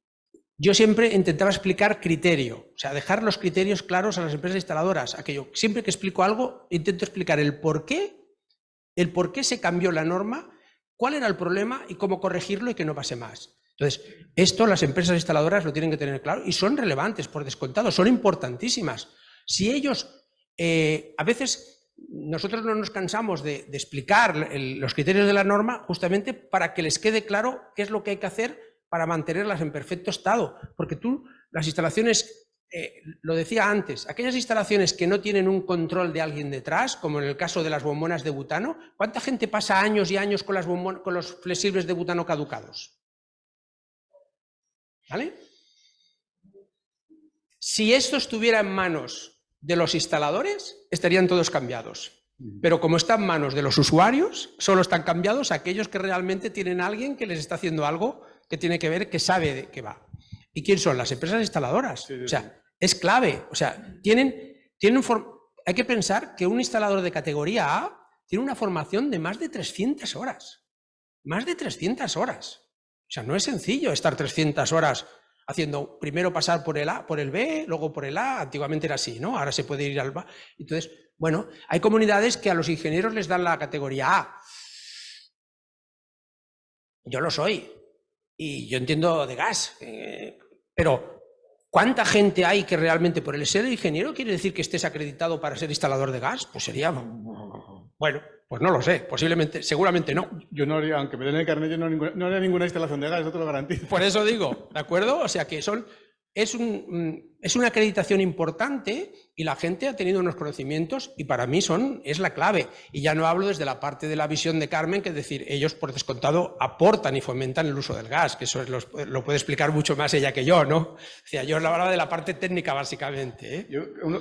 yo siempre intentaba explicar criterio, o sea, dejar los criterios claros a las empresas instaladoras. Aquello, siempre que explico algo, intento explicar el por qué se cambió la norma, cuál era el problema y cómo corregirlo y que no pase más. Entonces, esto las empresas instaladoras lo tienen que tener claro y son relevantes, por descontado, son importantísimas. Si ellos, a veces, nosotros no nos cansamos de explicar los criterios de la norma justamente para que les quede claro qué es lo que hay que hacer para mantenerlas en perfecto estado. Porque las instalaciones, lo decía antes, aquellas instalaciones que no tienen un control de alguien detrás, como en el caso de las bombonas de butano, ¿cuánta gente pasa años y años con los flexibles de butano caducados? ¿Vale? Si esto estuviera en manos de los instaladores, estarían todos cambiados. Pero como está en manos de los usuarios, solo están cambiados aquellos que realmente tienen a alguien que les está haciendo algo que tiene que ver, que sabe de qué va. ¿Y quién son? Las empresas instaladoras. O sea, es clave. O sea, hay que pensar que un instalador de categoría A tiene una formación de más de 300 horas. Más de 300 horas. O sea, no es sencillo estar 300 horas haciendo, primero pasar por el B, luego por el A. Antiguamente era así, ¿no? Ahora se puede ir al B. Entonces, bueno, hay comunidades que a los ingenieros les dan la categoría A. Yo lo soy. Y yo entiendo de gas. Pero ¿cuánta gente hay que realmente por el ser ingeniero quiere decir que estés acreditado para ser instalador de gas? Pues sería, bueno, pues no lo sé, posiblemente, seguramente no. Yo no haría, aunque me den el carnet, yo no haría ninguna instalación de gas, eso te lo garantizo. Por eso digo, ¿de acuerdo? O sea que es una acreditación importante y la gente ha tenido unos conocimientos y para mí es la clave. Y ya no hablo desde la parte de la visión de Carmen, que es decir, ellos por descontado aportan y fomentan el uso del gas, que eso lo puede explicar mucho más ella que yo, ¿no? O sea, yo hablaba de la parte técnica básicamente, ¿eh?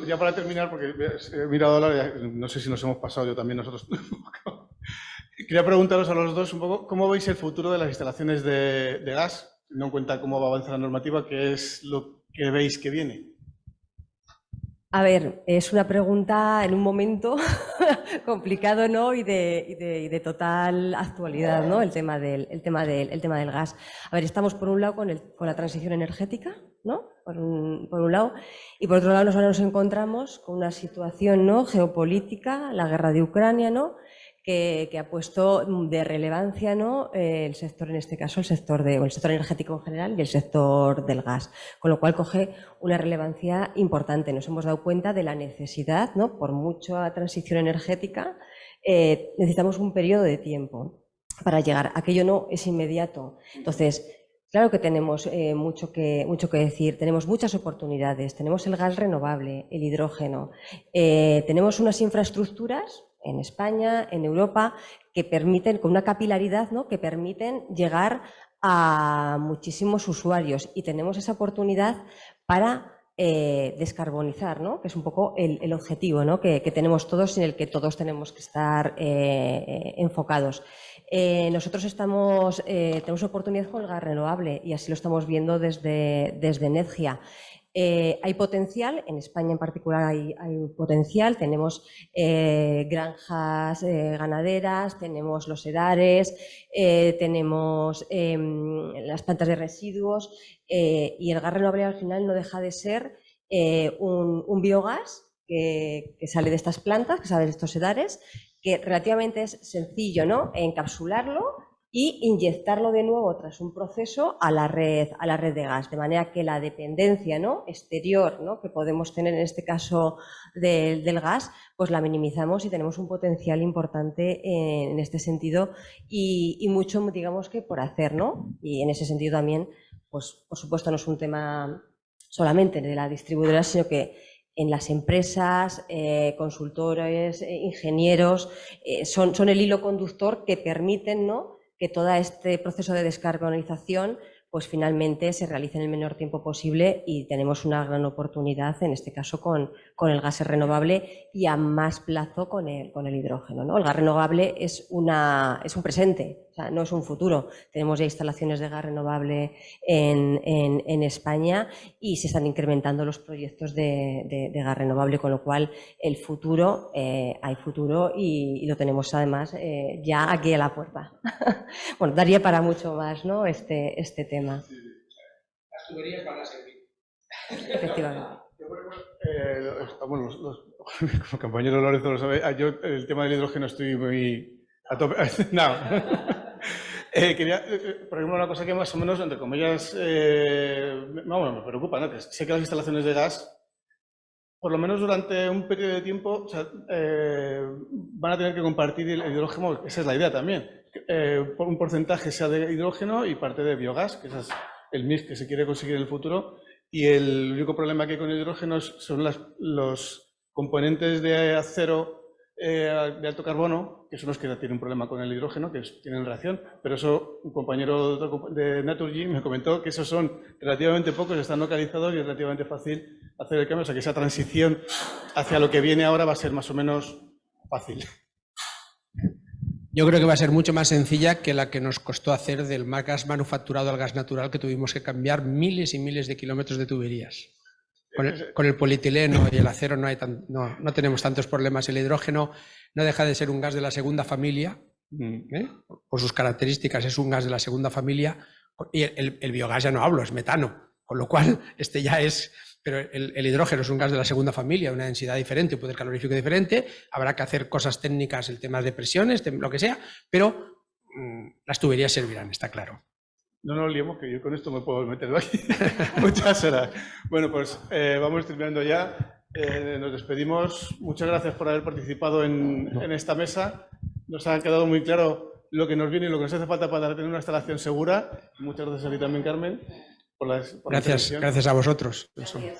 Ya para terminar, porque he mirado ahora, no sé si nos hemos pasado yo también nosotros. Quería preguntaros a los dos un poco, ¿cómo veis el futuro de las instalaciones de gas? Teniendo en cuenta cómo va a avanzar la normativa, ¿qué es lo que veis que viene? A ver, es una pregunta en un momento complicado, ¿no? Y de total actualidad, ¿no? El tema del gas. A ver, estamos por un lado con la transición energética, ¿no? Por un lado, y por otro lado nos encontramos con una situación, ¿no? Geopolítica, la guerra de Ucrania, ¿no? Que ha puesto de relevancia, ¿no? El sector, en este caso, el sector energético en general y el sector del gas, con lo cual coge una relevancia importante. Nos hemos dado cuenta de la necesidad, ¿no? Por mucha transición energética, necesitamos un periodo de tiempo para llegar. Aquello no es inmediato. Entonces, claro que tenemos mucho que decir, tenemos muchas oportunidades, tenemos el gas renovable, el hidrógeno, tenemos unas infraestructuras en España, en Europa, que permiten, con una capilaridad, ¿no? Que permiten llegar a muchísimos usuarios y tenemos esa oportunidad para descarbonizar, ¿no? Que es un poco el objetivo, ¿no? que tenemos todos y en el que todos tenemos que estar enfocados. Nosotros tenemos oportunidad con el gas renovable y así lo estamos viendo desde Nedgia. Hay potencial, en España en particular hay potencial, tenemos granjas ganaderas, tenemos los sedares, tenemos las plantas de residuos y el gas renovable al final no deja de ser un biogás que sale de estas plantas, que sale de estos sedares, que relativamente es sencillo, ¿no? Encapsularlo y inyectarlo de nuevo tras un proceso a la red de gas, de manera que la dependencia, ¿no? exterior, ¿no? que podemos tener en este caso del gas, pues la minimizamos y tenemos un potencial importante en este sentido y mucho, digamos, que por hacer, ¿no? Y en ese sentido también, pues por supuesto no es un tema solamente de la distribuidora, sino que en las empresas, consultores, ingenieros, son el hilo conductor que permiten, ¿no? que todo este proceso de descarbonización pues finalmente se realice en el menor tiempo posible y tenemos una gran oportunidad, en este caso con el gas renovable y a más plazo con el hidrógeno, ¿no? El gas renovable es un presente, o sea, no es un futuro. Tenemos ya instalaciones de gas renovable en España y se están incrementando los proyectos de gas renovable, con lo cual el futuro, hay futuro y lo tenemos además ya aquí a la puerta. Bueno, daría para mucho más, ¿no? este tema. Las tuberías van a servir. Efectivamente. Bueno, como compañero Lorenzo lo sabe, yo el tema del hidrógeno estoy muy a tope. No. Quería, por ejemplo, una cosa que más o menos, entre comillas, me preocupa, ¿no? Que sé que las instalaciones de gas, por lo menos durante un periodo de tiempo, o sea, van a tener que compartir el hidrógeno, esa es la idea también. Un porcentaje sea de hidrógeno y parte de biogás, que ese es el mix que se quiere conseguir en el futuro. Y el único problema que hay con el hidrógeno son los componentes de acero de alto carbono, que son los que tienen un problema con el hidrógeno, que tienen reacción. Pero eso, un compañero de Naturgy me comentó que esos son relativamente pocos, están localizados y es relativamente fácil hacer el cambio. O sea que esa transición hacia lo que viene ahora va a ser más o menos fácil. Yo creo que va a ser mucho más sencilla que la que nos costó hacer del gas manufacturado al gas natural, que tuvimos que cambiar miles y miles de kilómetros de tuberías. con el polietileno y el acero no tenemos tantos problemas. El hidrógeno no deja de ser un gas de la segunda familia, por sus características es un gas de la segunda familia, y el biogás ya no hablo, es metano, con lo cual este ya es... Pero el hidrógeno es un gas de la segunda familia, una densidad diferente, un poder calorífico diferente, habrá que hacer cosas técnicas, el tema de presiones, lo que sea, pero las tuberías servirán, está claro. No nos liemos, que yo con esto me puedo meter aquí muchas horas. Bueno, pues vamos terminando ya. Nos despedimos. Muchas gracias por haber participado en esta mesa. Nos ha quedado muy claro lo que nos viene y lo que nos hace falta para tener una instalación segura. Muchas gracias a ti también, Carmen. Gracias a vosotros. Gracias.